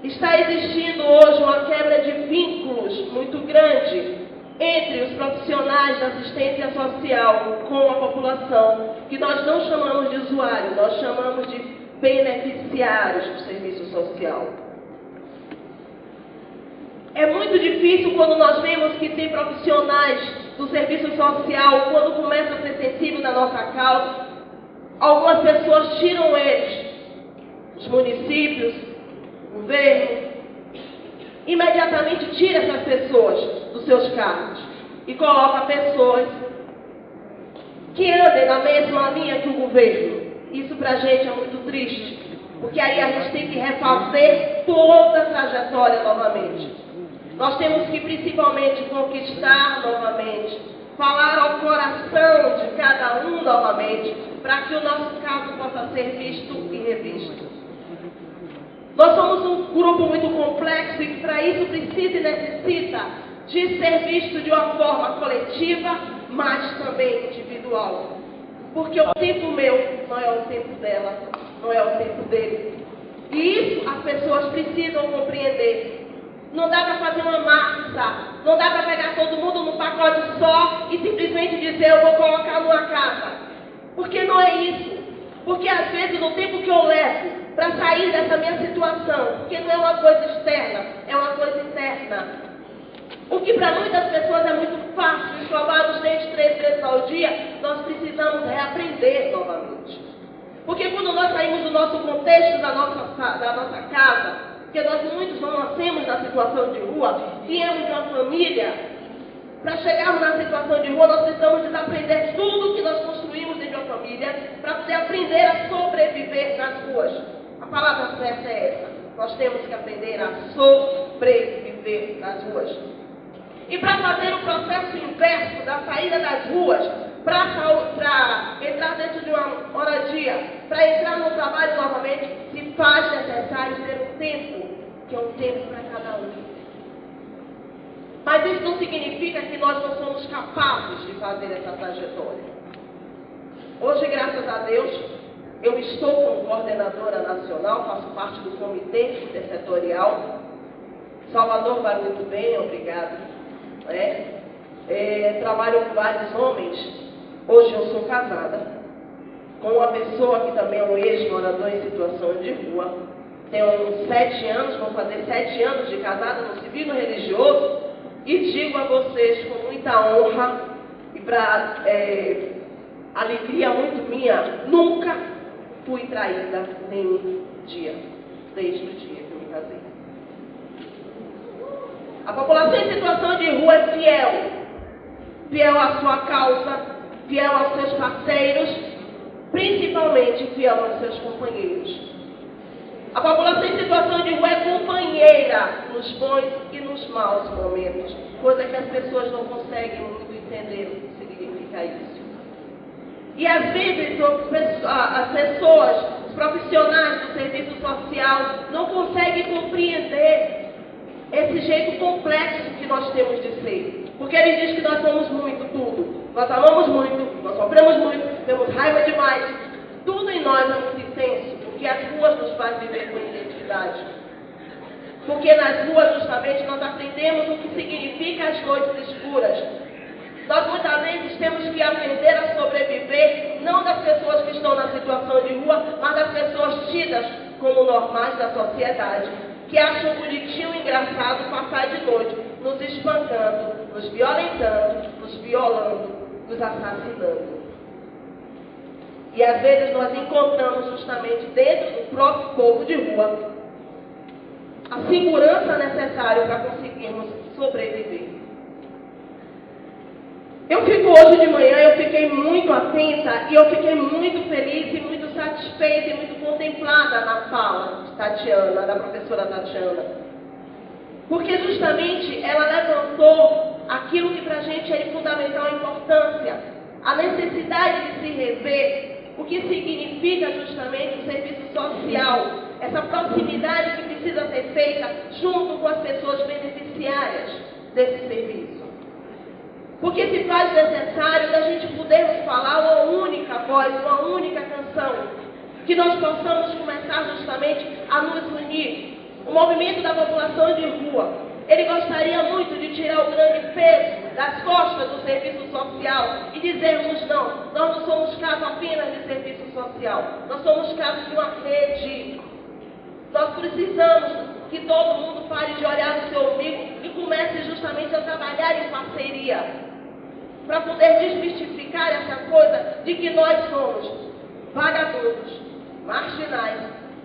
Está existindo hoje uma quebra de vínculos muito grande entre os profissionais da assistência social com a população, que nós não chamamos de usuários, nós chamamos de beneficiários do serviço social. É muito difícil quando nós vemos que tem profissionais do serviço social, quando começa a ser sensível na nossa causa, algumas pessoas tiram eles, os municípios, o governo, imediatamente tira essas pessoas dos seus cargos e coloca pessoas que andem na mesma linha que o governo. Isso pra gente é muito triste, porque aí a gente tem que refazer toda a trajetória novamente. Nós temos que principalmente conquistar novamente, falar ao coração de cada um novamente, para que o nosso caso possa ser visto e revisto. Nós somos um grupo muito complexo e que para isso precisa e necessita de ser visto de uma forma coletiva, mas também individual. Porque o tempo meu não é o tempo dela, não é o tempo dele. E isso as pessoas precisam compreender. Não dá para fazer uma massa, não dá para pegar todo mundo num pacote só e simplesmente dizer eu vou colocar numa casa. Porque não é isso. Porque às vezes o tempo que eu levo para sair dessa minha situação, porque não é uma coisa externa, é uma coisa interna. O que para muitas pessoas é muito fácil, escovar os dentes 3 vezes ao dia, nós precisamos reaprender novamente. Porque quando nós saímos do nosso contexto, da nossa casa, porque nós muitos não nascemos na situação de rua, viemos de uma família, para chegarmos na situação de rua, nós precisamos desaprender tudo que nós construímos dentro da família, para poder aprender a sobreviver nas ruas. A palavra certa é essa. Nós temos que aprender a sobreviver nas ruas. e para fazer o processo inverso da saída das ruas, para entrar dentro de uma moradia, para entrar no trabalho novamente, se faz necessário ter um tempo, que é um tempo para cada um. Mas isso não significa que nós não somos capazes de fazer essa trajetória. Hoje, graças a Deus, eu estou como coordenadora nacional, faço parte do comitê intersetorial. Salvador vai muito bem, obrigado. Trabalho com vários homens. Hoje eu sou casada com uma pessoa que também é um ex-morador em situação de rua. Tenho 7 anos, vou fazer 7 anos de casada no civil e no religioso. E digo a vocês com muita honra e para alegria muito minha, nunca fui traída nenhum dia, desde o dia que eu me casei. A população em situação de rua é fiel à sua causa, fiel aos seus parceiros, principalmente fiel aos seus companheiros. A população em situação de rua é companheira nos bons e nos maus momentos, coisa que as pessoas não conseguem muito entender o que significa isso. E às vezes as pessoas, os profissionais do serviço social, não conseguem compreender esse jeito complexo que nós temos de ser. Porque ele diz que nós somos muito tudo. Nós amamos muito, nós sofremos muito, temos raiva demais. Tudo em nós é muito intenso, porque as ruas nos fazem viver com identidade. Porque nas ruas, justamente, nós aprendemos o que significa as noites escuras. Nós muitas vezes temos que aprender a sobreviver, não das pessoas que estão na situação de rua, mas das pessoas tidas como normais da sociedade, que acham bonitinho e engraçado passar de noite, nos espancando, nos violentando, nos violando, nos assassinando. E às vezes nós encontramos justamente dentro do próprio povo de rua a segurança necessária para conseguirmos sobreviver. Hoje de manhã eu fiquei muito atenta e eu fiquei muito feliz e muito satisfeita e muito contemplada na fala de Tatiana, da professora Tatiana. Porque justamente ela levantou aquilo que para a gente é de fundamental importância, a necessidade de se rever o que significa justamente o serviço social, essa proximidade que precisa ser feita junto com as pessoas beneficiárias desse serviço. Porque se faz necessário da gente podermos falar uma única voz, uma única canção, que nós possamos começar justamente a nos unir. O movimento da população de rua, ele gostaria muito de tirar o grande peso das costas do serviço social e dizermos não, nós não somos caso apenas de serviço social, nós somos caso de uma rede. Nós precisamos que todo mundo pare de olhar no seu umbigo e comece justamente a trabalhar em parceria, para poder desmistificar essa coisa de que nós somos vagabundos, marginais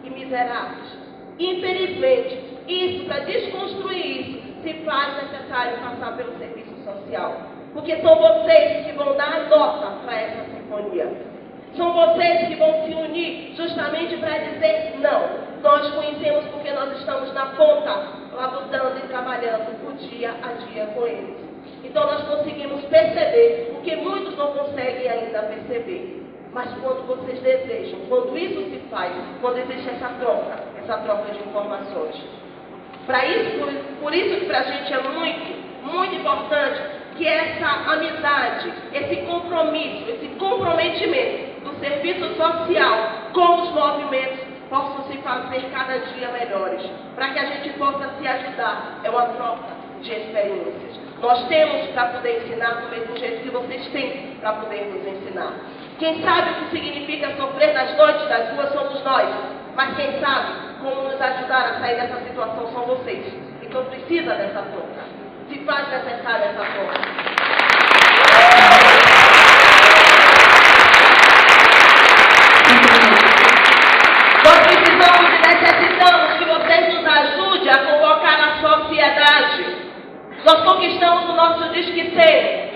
e miseráveis. Infelizmente, isso, para desconstruir isso, se faz necessário passar pelo serviço social. Porque são vocês que vão dar a nota para essa sinfonia. São vocês que vão se unir justamente para dizer não. Nós conhecemos porque nós estamos na ponta, lá lutando e trabalhando o dia a dia com eles. Então nós conseguimos perceber o que muitos não conseguem ainda perceber. Mas quando vocês desejam, quando isso se faz, quando existe essa troca de informações. Por isso que para a gente é muito, muito importante que essa amizade, esse compromisso, esse comprometimento do serviço social com os movimentos possam se fazer cada dia melhores, para que a gente possa se ajudar. É uma troca de experiências. Nós temos para poder ensinar do mesmo jeito que vocês têm para poder nos ensinar. Quem sabe o que significa sofrer nas noites das ruas somos nós, mas quem sabe como nos ajudar a sair dessa situação são vocês. Então precisa dessa troca. Se faz necessária essa troca. Nós precisamos e necessitamos que vocês nos ajudem a convocar a sociedade. Nós conquistamos o nosso Disque 100,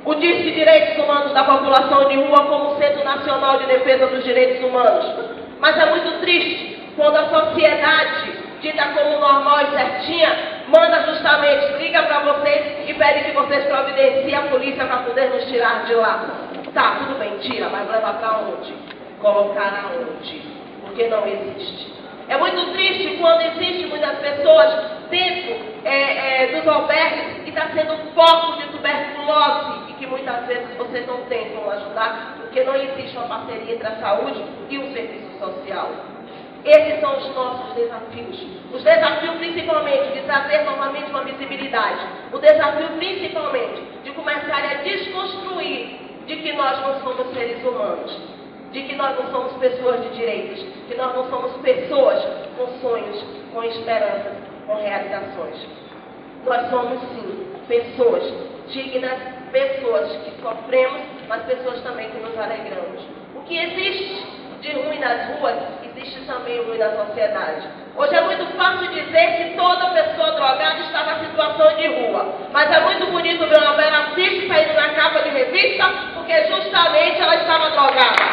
o Disque Direitos Humanos da População de Rua como Centro Nacional de Defesa dos Direitos Humanos. Mas é muito triste quando a sociedade dita como normal e certinha, manda justamente, liga para vocês e pede que vocês providenciem a polícia para poder nos tirar de lá. Tá, tudo bem, tira, mas levar para onde? Colocar aonde? Porque não existe. É muito triste quando existe muitas pessoas dentro dos albergues que está sendo foco de tuberculose e que muitas vezes vocês não tentam ajudar porque não existe uma parceria entre a saúde e o serviço social. Esses são os nossos desafios. Os desafios principalmente de trazer novamente uma visibilidade. O desafio principalmente de começar a desconstruir de que nós não somos seres humanos. De que nós não somos pessoas de direitos. Que nós não somos pessoas com sonhos, com esperanças, com realizações. Nós somos sim pessoas dignas, pessoas que sofremos, mas pessoas também que nos alegramos. O que existe de ruim nas ruas, existe também o ruim na sociedade. Hoje é muito fácil dizer que toda pessoa drogada está na situação de rua. Mas é muito bonito ver uma Bela Cis saindo na capa de revista, porque justamente ela estava drogada.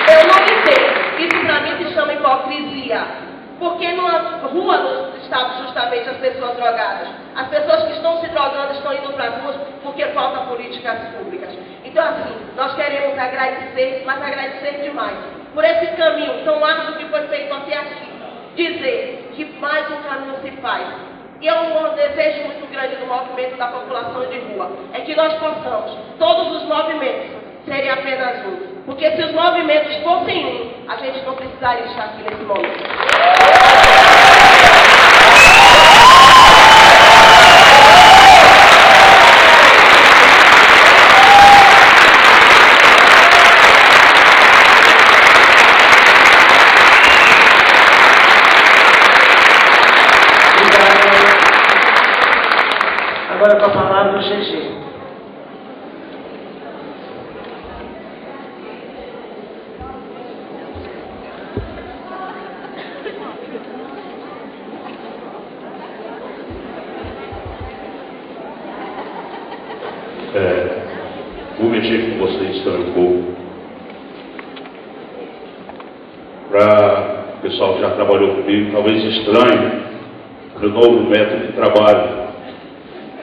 Eu não entendo. Isso para mim se chama hipocrisia. Porque na rua não estavam justamente as pessoas drogadas. As pessoas que estão se drogando estão indo para as ruas porque faltam políticas públicas. Então assim, nós queremos agradecer, mas agradecer demais, por esse caminho tão árduo que foi feito até aqui. Dizer que mais um caminho se faz. E é um desejo muito grande do movimento da população de rua. É que nós possamos, todos os movimentos, serem apenas um. Porque se os movimentos fossem um, a gente não precisaria estar aqui nesse momento. Agora com a palavra o GG. Vou mexer com vocês também um pouco. Para o pessoal que já trabalhou comigo, talvez estranho o novo método de trabalho.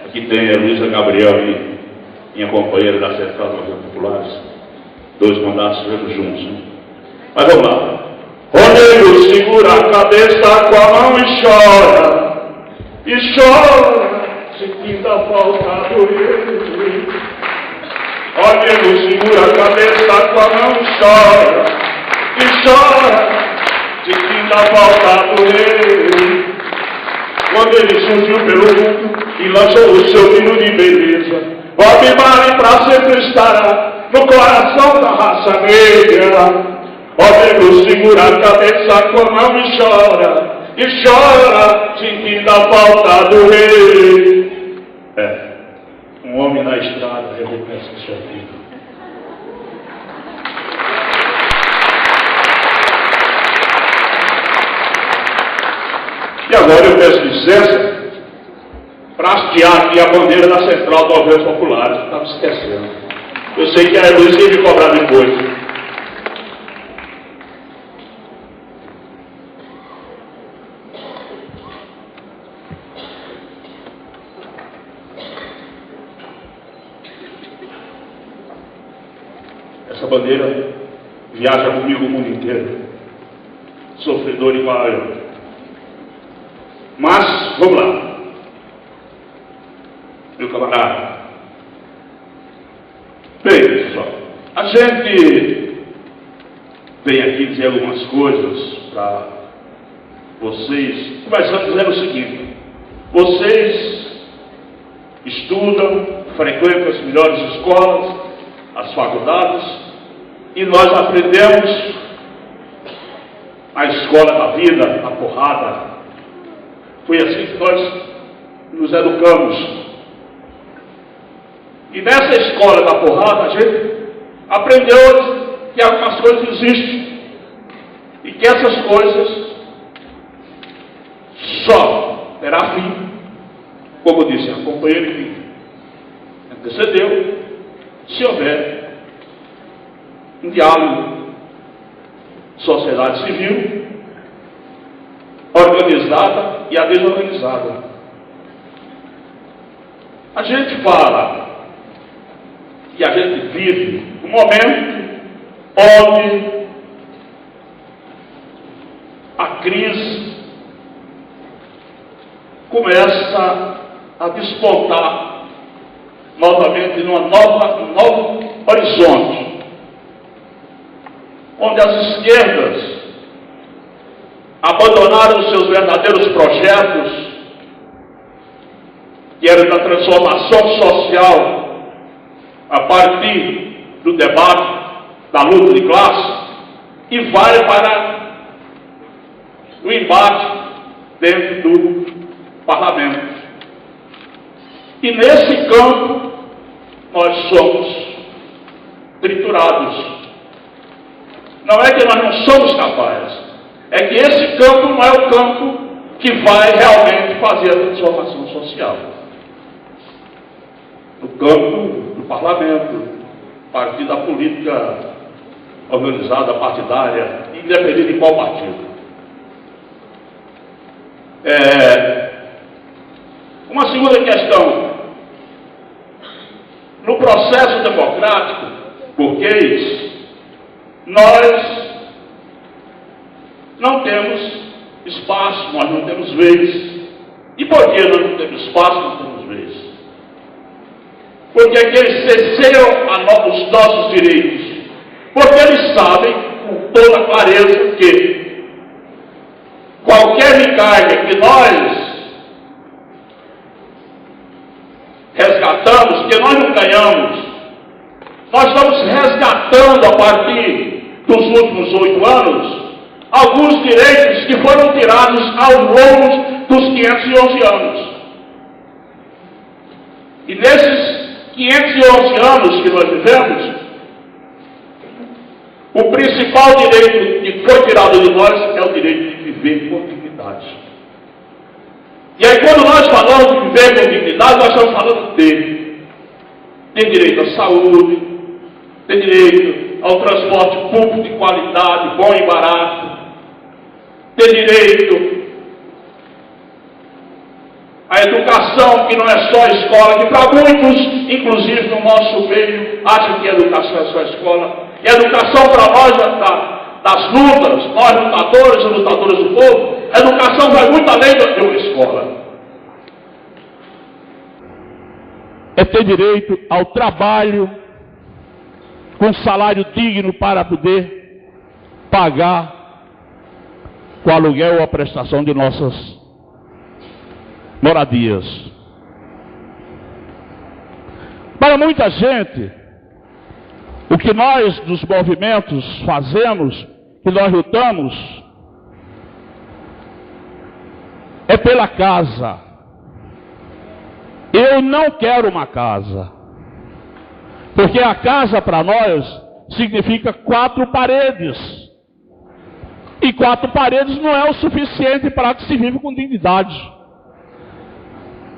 Aqui tem a Luísa Gabriel, minha companheira da Central dos Movimentos Populares. Dois mandatos juntos, né? Mas vamos lá. O nego segura a cabeça com a mão e chora, sentindo a falta do rei. O nego segura a cabeça com a mão e chora, sentindo a falta do rei. Quando ele surgiu pelo mundo e lançou o seu hino de beleza, Bob Marley pra sempre estará no coração da raça negra. O negro segura a cabeça com a mão e chora, sentindo a falta do rei. Um homem na estrada recomeça sua vida. E agora eu peço licença para hastear aqui a bandeira da Central dos Movimentos Populares. Estava esquecendo. Eu sei que a Luísa ia me cobrar depois. Essa bandeira viaja comigo o mundo inteiro. Sofredor igual eu. Mas, vamos lá. Meu camarada. Bem, pessoal, a gente vem aqui dizer algumas coisas para vocês, começando dizendo o seguinte: vocês estudam, frequentam as melhores escolas, as faculdades, e nós aprendemos a escola da vida, a porrada. Foi assim que nós nos educamos. E nessa escola da porrada, a gente aprendeu que algumas coisas existem. E que essas coisas só terá fim, como disse a companheira que antecedeu, se houver um diálogo sociedade civil, organizada e a desorganizada. A gente fala e a gente vive um momento onde a crise começa a despontar novamente num novo horizonte, onde as esquerdas abandonaram os seus verdadeiros projetos, que eram da transformação social a partir do debate, da luta de classe, e vai para o embate dentro do parlamento. E nesse campo nós somos triturados. Não é que nós não somos capazes, é que esse campo não é o campo que vai realmente fazer a transformação social. No campo do parlamento, a partir da política organizada, partidária, independente de qual partido. Uma segunda questão. No processo democrático burguês, nós não temos espaço, nós não temos vez. E por que nós não temos espaço, não temos vez? Porque eles cesseiam os nossos direitos. Porque eles sabem, com toda clareza, que qualquer migalha que nós resgatamos, que nós não ganhamos, nós estamos resgatando a partir dos últimos 8 anos alguns direitos que foram tirados ao longo dos 511 anos. E nesses 511 anos que nós vivemos, o principal direito que foi tirado de nós é o direito de viver com dignidade. E aí, quando nós falamos de viver com dignidade, nós estamos falando de ter direito à saúde, ter direito ao transporte público de qualidade, bom e barato, ter direito à educação, que não é só a escola, que para muitos, inclusive no nosso meio, acham que a educação é só a escola. E a educação para nós, das lutas, nós lutadores e lutadoras do povo, a educação vai muito além de uma escola. É ter direito ao trabalho com salário digno para poder pagar o aluguel ou a prestação de nossas moradias. Para muita gente, o que nós dos movimentos fazemos, que nós lutamos, é pela casa. Eu não quero uma casa, porque a casa para nós significa 4 paredes, e 4 paredes não é o suficiente para que se viva com dignidade.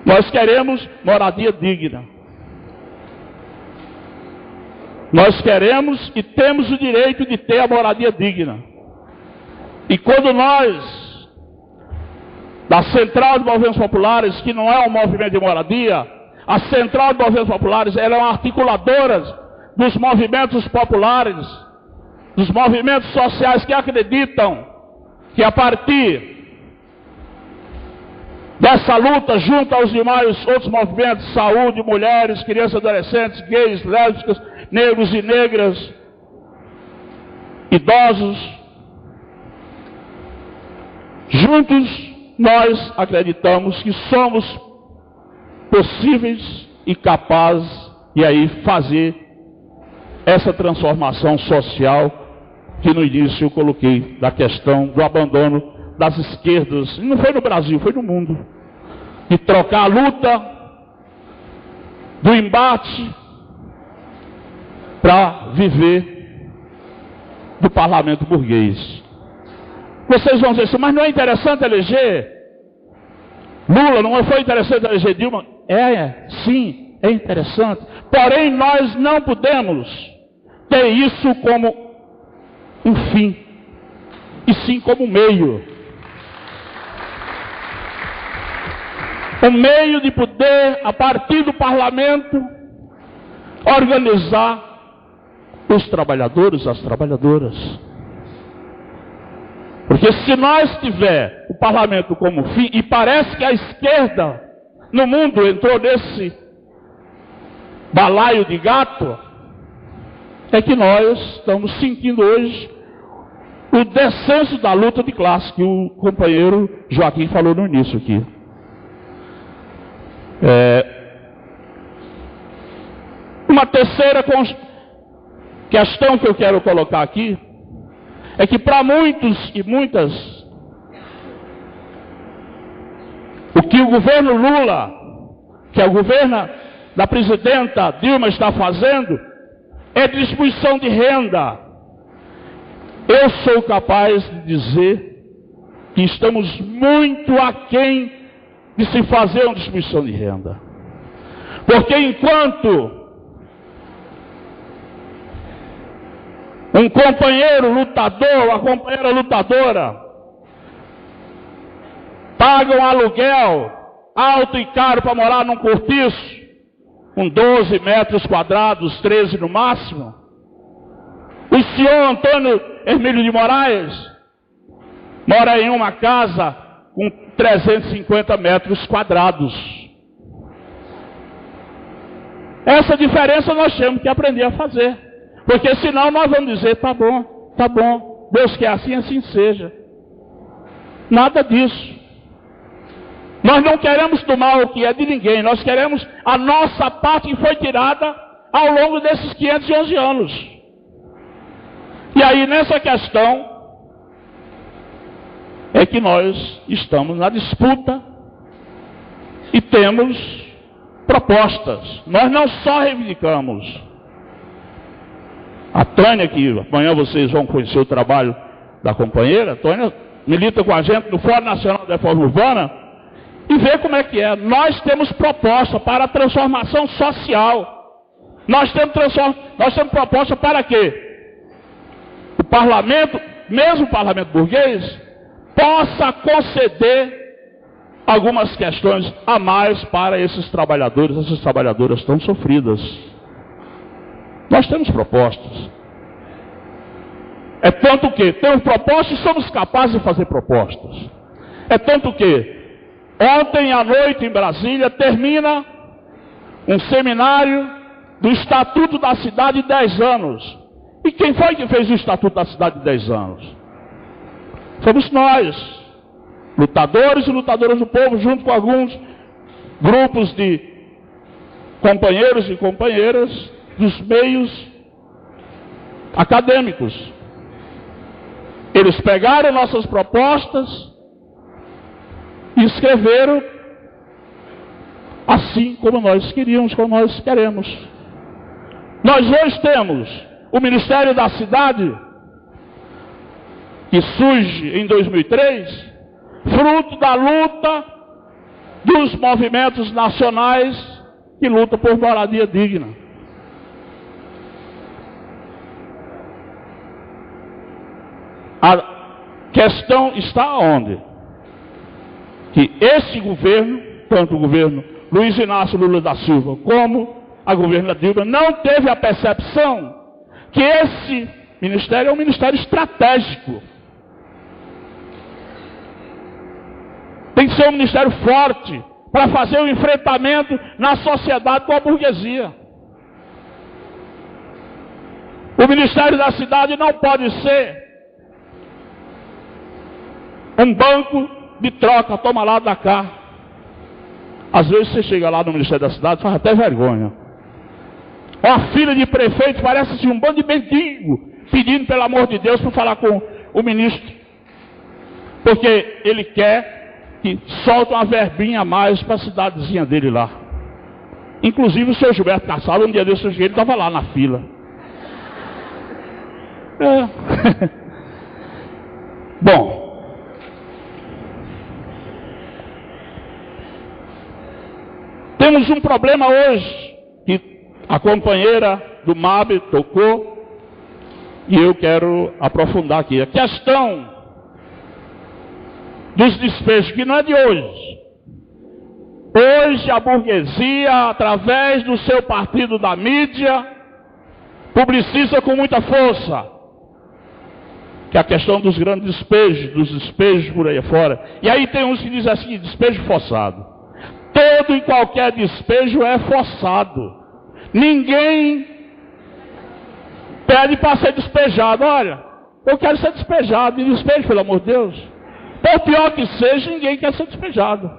Nós queremos moradia digna. Nós queremos e temos o direito de ter a moradia digna. E quando nós, da Central de Movimentos Populares, que não é um movimento de moradia, a Central de Movimentos Populares, ela é uma articuladora dos movimentos populares, dos movimentos sociais que acreditam que a partir dessa luta, junto aos demais outros movimentos, saúde, mulheres, crianças, adolescentes, gays, lésbicas, negros e negras, idosos, juntos nós acreditamos que somos possíveis e capazes de aí fazer essa transformação social que no início eu coloquei, da questão do abandono das esquerdas, e não foi no Brasil, foi no mundo, de trocar a luta do embate para viver do parlamento burguês. Vocês vão dizer assim, mas não é interessante eleger Lula, não foi interessante eleger Dilma? Sim, é interessante. Porém, nós não podemos ter isso como um fim. e sim como meio. Um meio de poder, a partir do parlamento, organizar os trabalhadores, as trabalhadoras. Porque se nós tiver o parlamento como fim, e parece que a esquerda no mundo entrou nesse balaio de gato, é que nós estamos sentindo hoje o descenso da luta de classe, que o companheiro Joaquim falou no início aqui. Uma terceira questão que eu quero colocar aqui, é que para muitos e muitas, o que o governo Lula, que é o governo da presidenta Dilma está fazendo, é distribuição de renda. Eu sou capaz de dizer que estamos muito aquém de se fazer uma distribuição de renda. Porque enquanto um companheiro lutador, uma companheira lutadora, paga um aluguel alto e caro para morar num cortiço, com 12 metros quadrados, 13 no máximo, o senhor Antônio Hermílio de Moraes mora em uma casa com 350 metros quadrados. Essa diferença nós temos que aprender a fazer. Porque senão nós vamos dizer, tá bom, Deus quer assim, assim seja. Nada disso. Nós não queremos tomar o que é de ninguém, nós queremos a nossa parte que foi tirada ao longo desses 511 anos. E aí nessa questão é que nós estamos na disputa e temos propostas. Nós não só reivindicamos. A Tânia, que amanhã vocês vão conhecer o trabalho da companheira, a Tânia milita com a gente no Fórum Nacional da Reforma Urbana e vê como é que é. Nós temos proposta para a transformação social. Nós temos proposta para quê? O parlamento, mesmo o parlamento burguês, possa conceder algumas questões a mais para esses trabalhadores, essas trabalhadoras tão sofridas. Nós temos propostas. É tanto que temos propostas e somos capazes de fazer propostas. É tanto que ontem à noite em Brasília termina um seminário do Estatuto da Cidade de 10 anos. E quem foi que fez o Estatuto da Cidade de 10 anos? Fomos nós, lutadores e lutadoras do povo, junto com alguns grupos de companheiros e companheiras dos meios acadêmicos. Eles pegaram nossas propostas e escreveram assim como nós queríamos, como nós queremos. Nós hoje temos o Ministério da Cidade, que surge em 2003, fruto da luta dos movimentos nacionais que lutam por moradia digna. A questão está onde? Que esse governo, tanto o governo Luiz Inácio Lula da Silva como a governo Dilma, não teve a percepção que esse ministério é um ministério estratégico. Tem que ser um ministério forte para fazer o enfrentamento na sociedade com a burguesia. O Ministério da Cidade não pode ser um banco de troca, toma lá, dá cá. Às vezes você chega lá no Ministério da Cidade, faz até vergonha. Uma fila de prefeitos, parece assim, um bando de mendigo, pedindo pelo amor de Deus para falar com o ministro. Porque ele quer que solte uma verbinha a mais para a cidadezinha dele lá. Inclusive o senhor Gilberto Kassala, um dia desse ele estava lá na fila. Bom, temos um problema hoje, que a companheira do MAB tocou, e eu quero aprofundar aqui. A questão dos despejos, que não é de hoje. Hoje a burguesia, através do seu partido da mídia, publiciza com muita força que é a questão dos grandes despejos, dos despejos por aí fora. E aí tem uns que dizem assim, despejo forçado. Todo e qualquer despejo é forçado. Ninguém pede para ser despejado. Olha, eu quero ser despejado. Me despejo, pelo amor de Deus. Por pior que seja, ninguém quer ser despejado.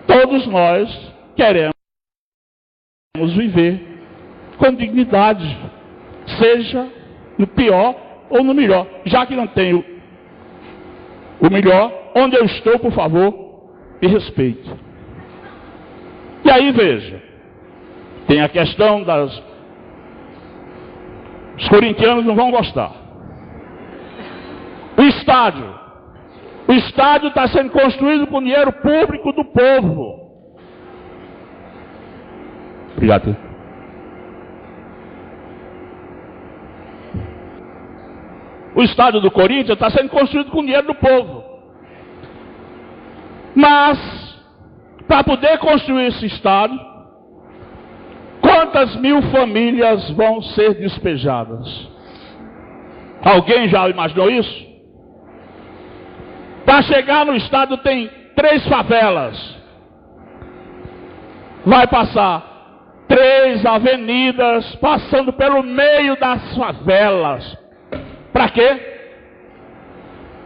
Todos nós queremos viver com dignidade, seja no pior ou no melhor. Já que não tenho o melhor, onde eu estou, por favor, me respeite. E aí veja, tem a questão os corintianos não vão gostar. O estádio está sendo construído com dinheiro público do povo. Obrigado. O estádio do Corinthians está sendo construído com dinheiro do povo. Mas, para poder construir esse estádio, quantas mil famílias vão ser despejadas? Alguém já imaginou isso? Para chegar no estádio tem 3 favelas. Vai passar 3 avenidas passando pelo meio das favelas. Para quê?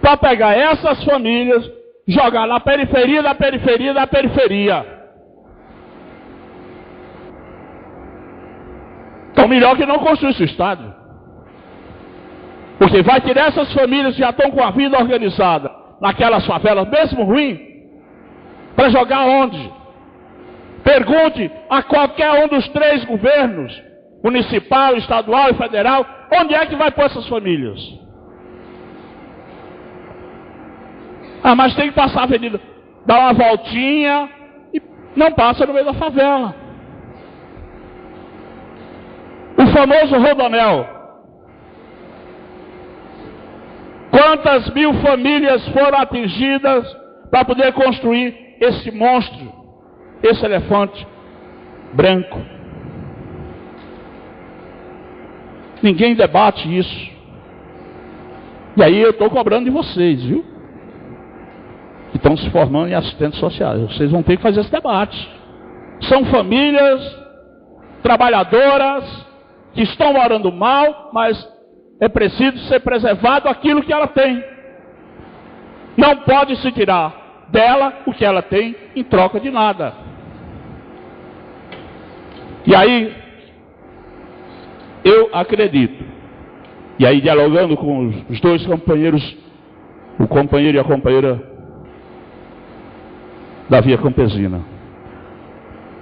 Para pegar essas famílias, jogar na periferia da periferia da periferia. Então melhor que não construísse o estádio. Porque vai tirar essas famílias que já estão com a vida organizada naquelas favelas, mesmo ruim, para jogar onde? Pergunte a qualquer um dos 3 governos, municipal, estadual e federal, onde é que vai pôr essas famílias? Ah, mas tem que passar a avenida, dar uma voltinha e não passa no meio da favela. O famoso Rodoanel. Quantas mil famílias foram atingidas para poder construir esse monstro, esse elefante branco? Ninguém debate isso. E aí eu estou cobrando de vocês, viu? Que estão se formando em assistentes sociais. Vocês vão ter que fazer esse debate. São famílias trabalhadoras que estão morando mal, mas é preciso ser preservado aquilo que ela tem. Não pode se tirar dela o que ela tem em troca de nada. E aí, eu acredito, e aí dialogando com os 2 companheiros, o companheiro e a companheira da Via Campesina,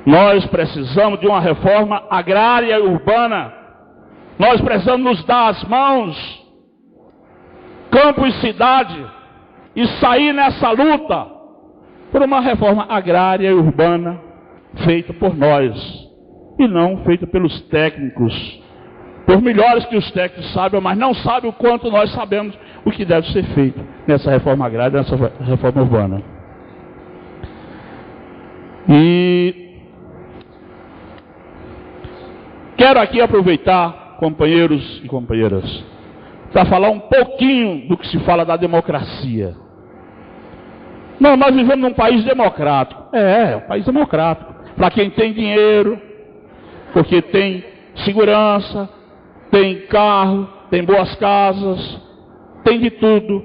nós precisamos de uma reforma agrária e urbana. Nós precisamos nos dar as mãos, campo e cidade, e sair nessa luta por uma reforma agrária e urbana feita por nós, e não feita pelos técnicos, por melhores que os técnicos sabem, mas não sabem o quanto nós sabemos o que deve ser feito nessa reforma agrária, nessa reforma urbana. E quero aqui aproveitar, companheiros e companheiras, para falar um pouquinho do que se fala da democracia. Não, nós vivemos num país democrático. É um país democrático. Para quem tem dinheiro, porque tem segurança, tem carro, tem boas casas, tem de tudo.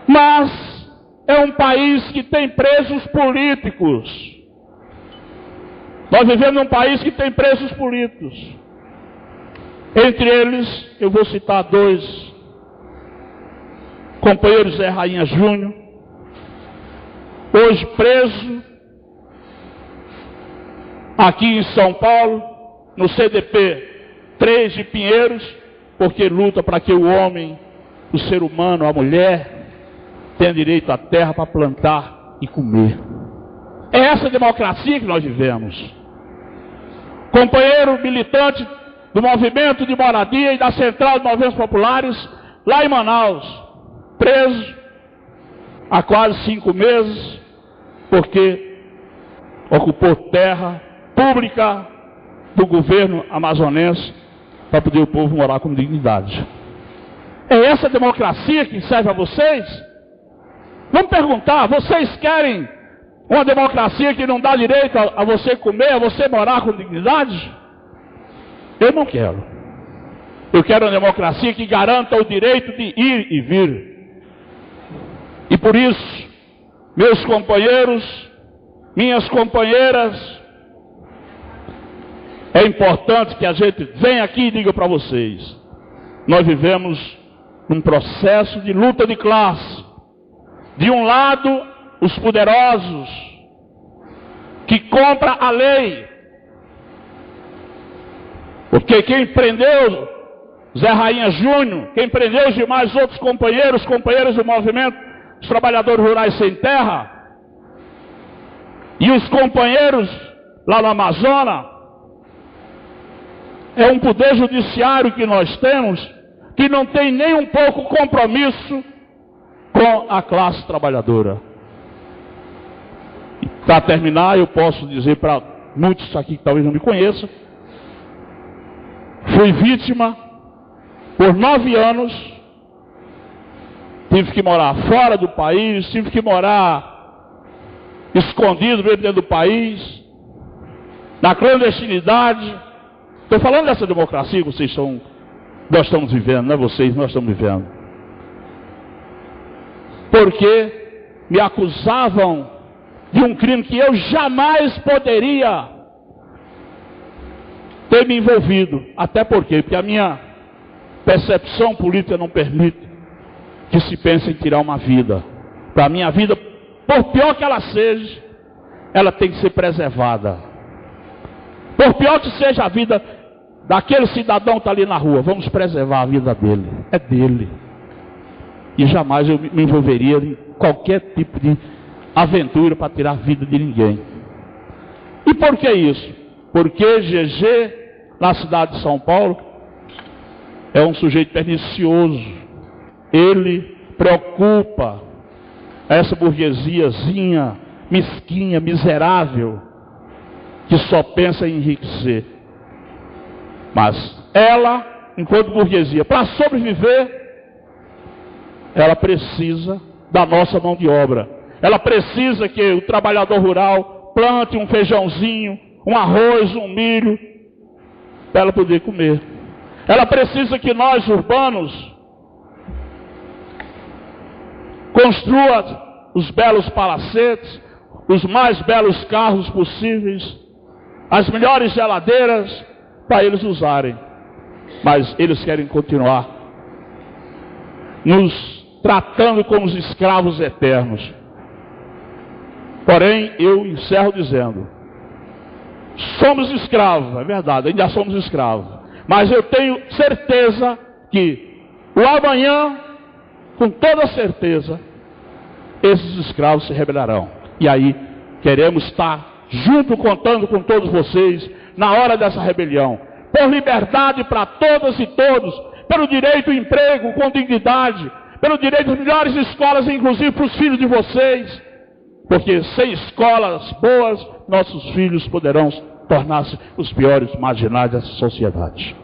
Mas é um país que tem presos políticos. Nós vivemos num país que tem presos políticos. Entre eles, eu vou citar 2. Companheiro Zé Rainha Júnior, hoje preso aqui em São Paulo, no CDP 3 de Pinheiros, porque luta para que o homem, o ser humano, a mulher, tenha direito à terra para plantar e comer. É essa democracia que nós vivemos. Companheiro militante do movimento de moradia e da Central de Movimentos Populares, lá em Manaus, preso há quase 5 meses, porque ocupou terra pública do governo amazonense para poder o povo morar com dignidade. É essa democracia que serve a vocês? Vamos perguntar, vocês querem uma democracia que não dá direito a você comer, a você morar com dignidade? Eu não quero. Eu quero uma democracia que garanta o direito de ir e vir. E por isso, meus companheiros, minhas companheiras, é importante que a gente venha aqui e diga para vocês: nós vivemos num processo de luta de classe. De um lado, os poderosos, que compram a lei. Porque quem prendeu Zé Rainha Júnior, quem prendeu os demais outros companheiros do movimento dos trabalhadores rurais sem terra, e os companheiros lá no Amazonas, é um poder judiciário que nós temos, que não tem nem um pouco compromisso com a classe trabalhadora. Para terminar, eu posso dizer para muitos aqui que talvez não me conheçam, fui vítima por 9 anos, tive que morar fora do país, tive que morar escondido dentro do país, na clandestinidade. Estou falando dessa democracia que nós estamos vivendo, não é vocês, nós estamos vivendo. Porque me acusavam de um crime que eu jamais poderia ter me envolvido. Até porque a minha percepção política não permite que se pense em tirar uma vida. Para a minha vida, por pior que ela seja, ela tem que ser preservada. Por pior que seja a vida daquele cidadão que está ali na rua, vamos preservar a vida dele. É dele. E jamais eu me envolveria em qualquer tipo de aventura para tirar a vida de ninguém. E por que isso? Porque GG, na cidade de São Paulo, é um sujeito pernicioso. Ele preocupa essa burguesiazinha mesquinha, miserável, que só pensa em enriquecer. Mas ela, enquanto burguesia, para sobreviver, ela precisa da nossa mão de obra. Ela precisa que o trabalhador rural plante um feijãozinho, um arroz, um milho, para ela poder comer. Ela precisa que nós, urbanos, construa os belos palacetes, os mais belos carros possíveis, as melhores geladeiras, para eles usarem. Mas eles querem continuar nos tratando como os escravos eternos. Porém, eu encerro dizendo: somos escravos, é verdade, ainda somos escravos. Mas eu tenho certeza que o amanhã, com toda certeza, esses escravos se rebelarão. E aí, queremos estar junto, contando com todos vocês, na hora dessa rebelião. Por liberdade para todas e todos, pelo direito ao emprego com dignidade, pelo direito às melhores escolas, inclusive para os filhos de vocês. Porque sem escolas boas, nossos filhos poderão tornar-se os piores marginais dessa sociedade.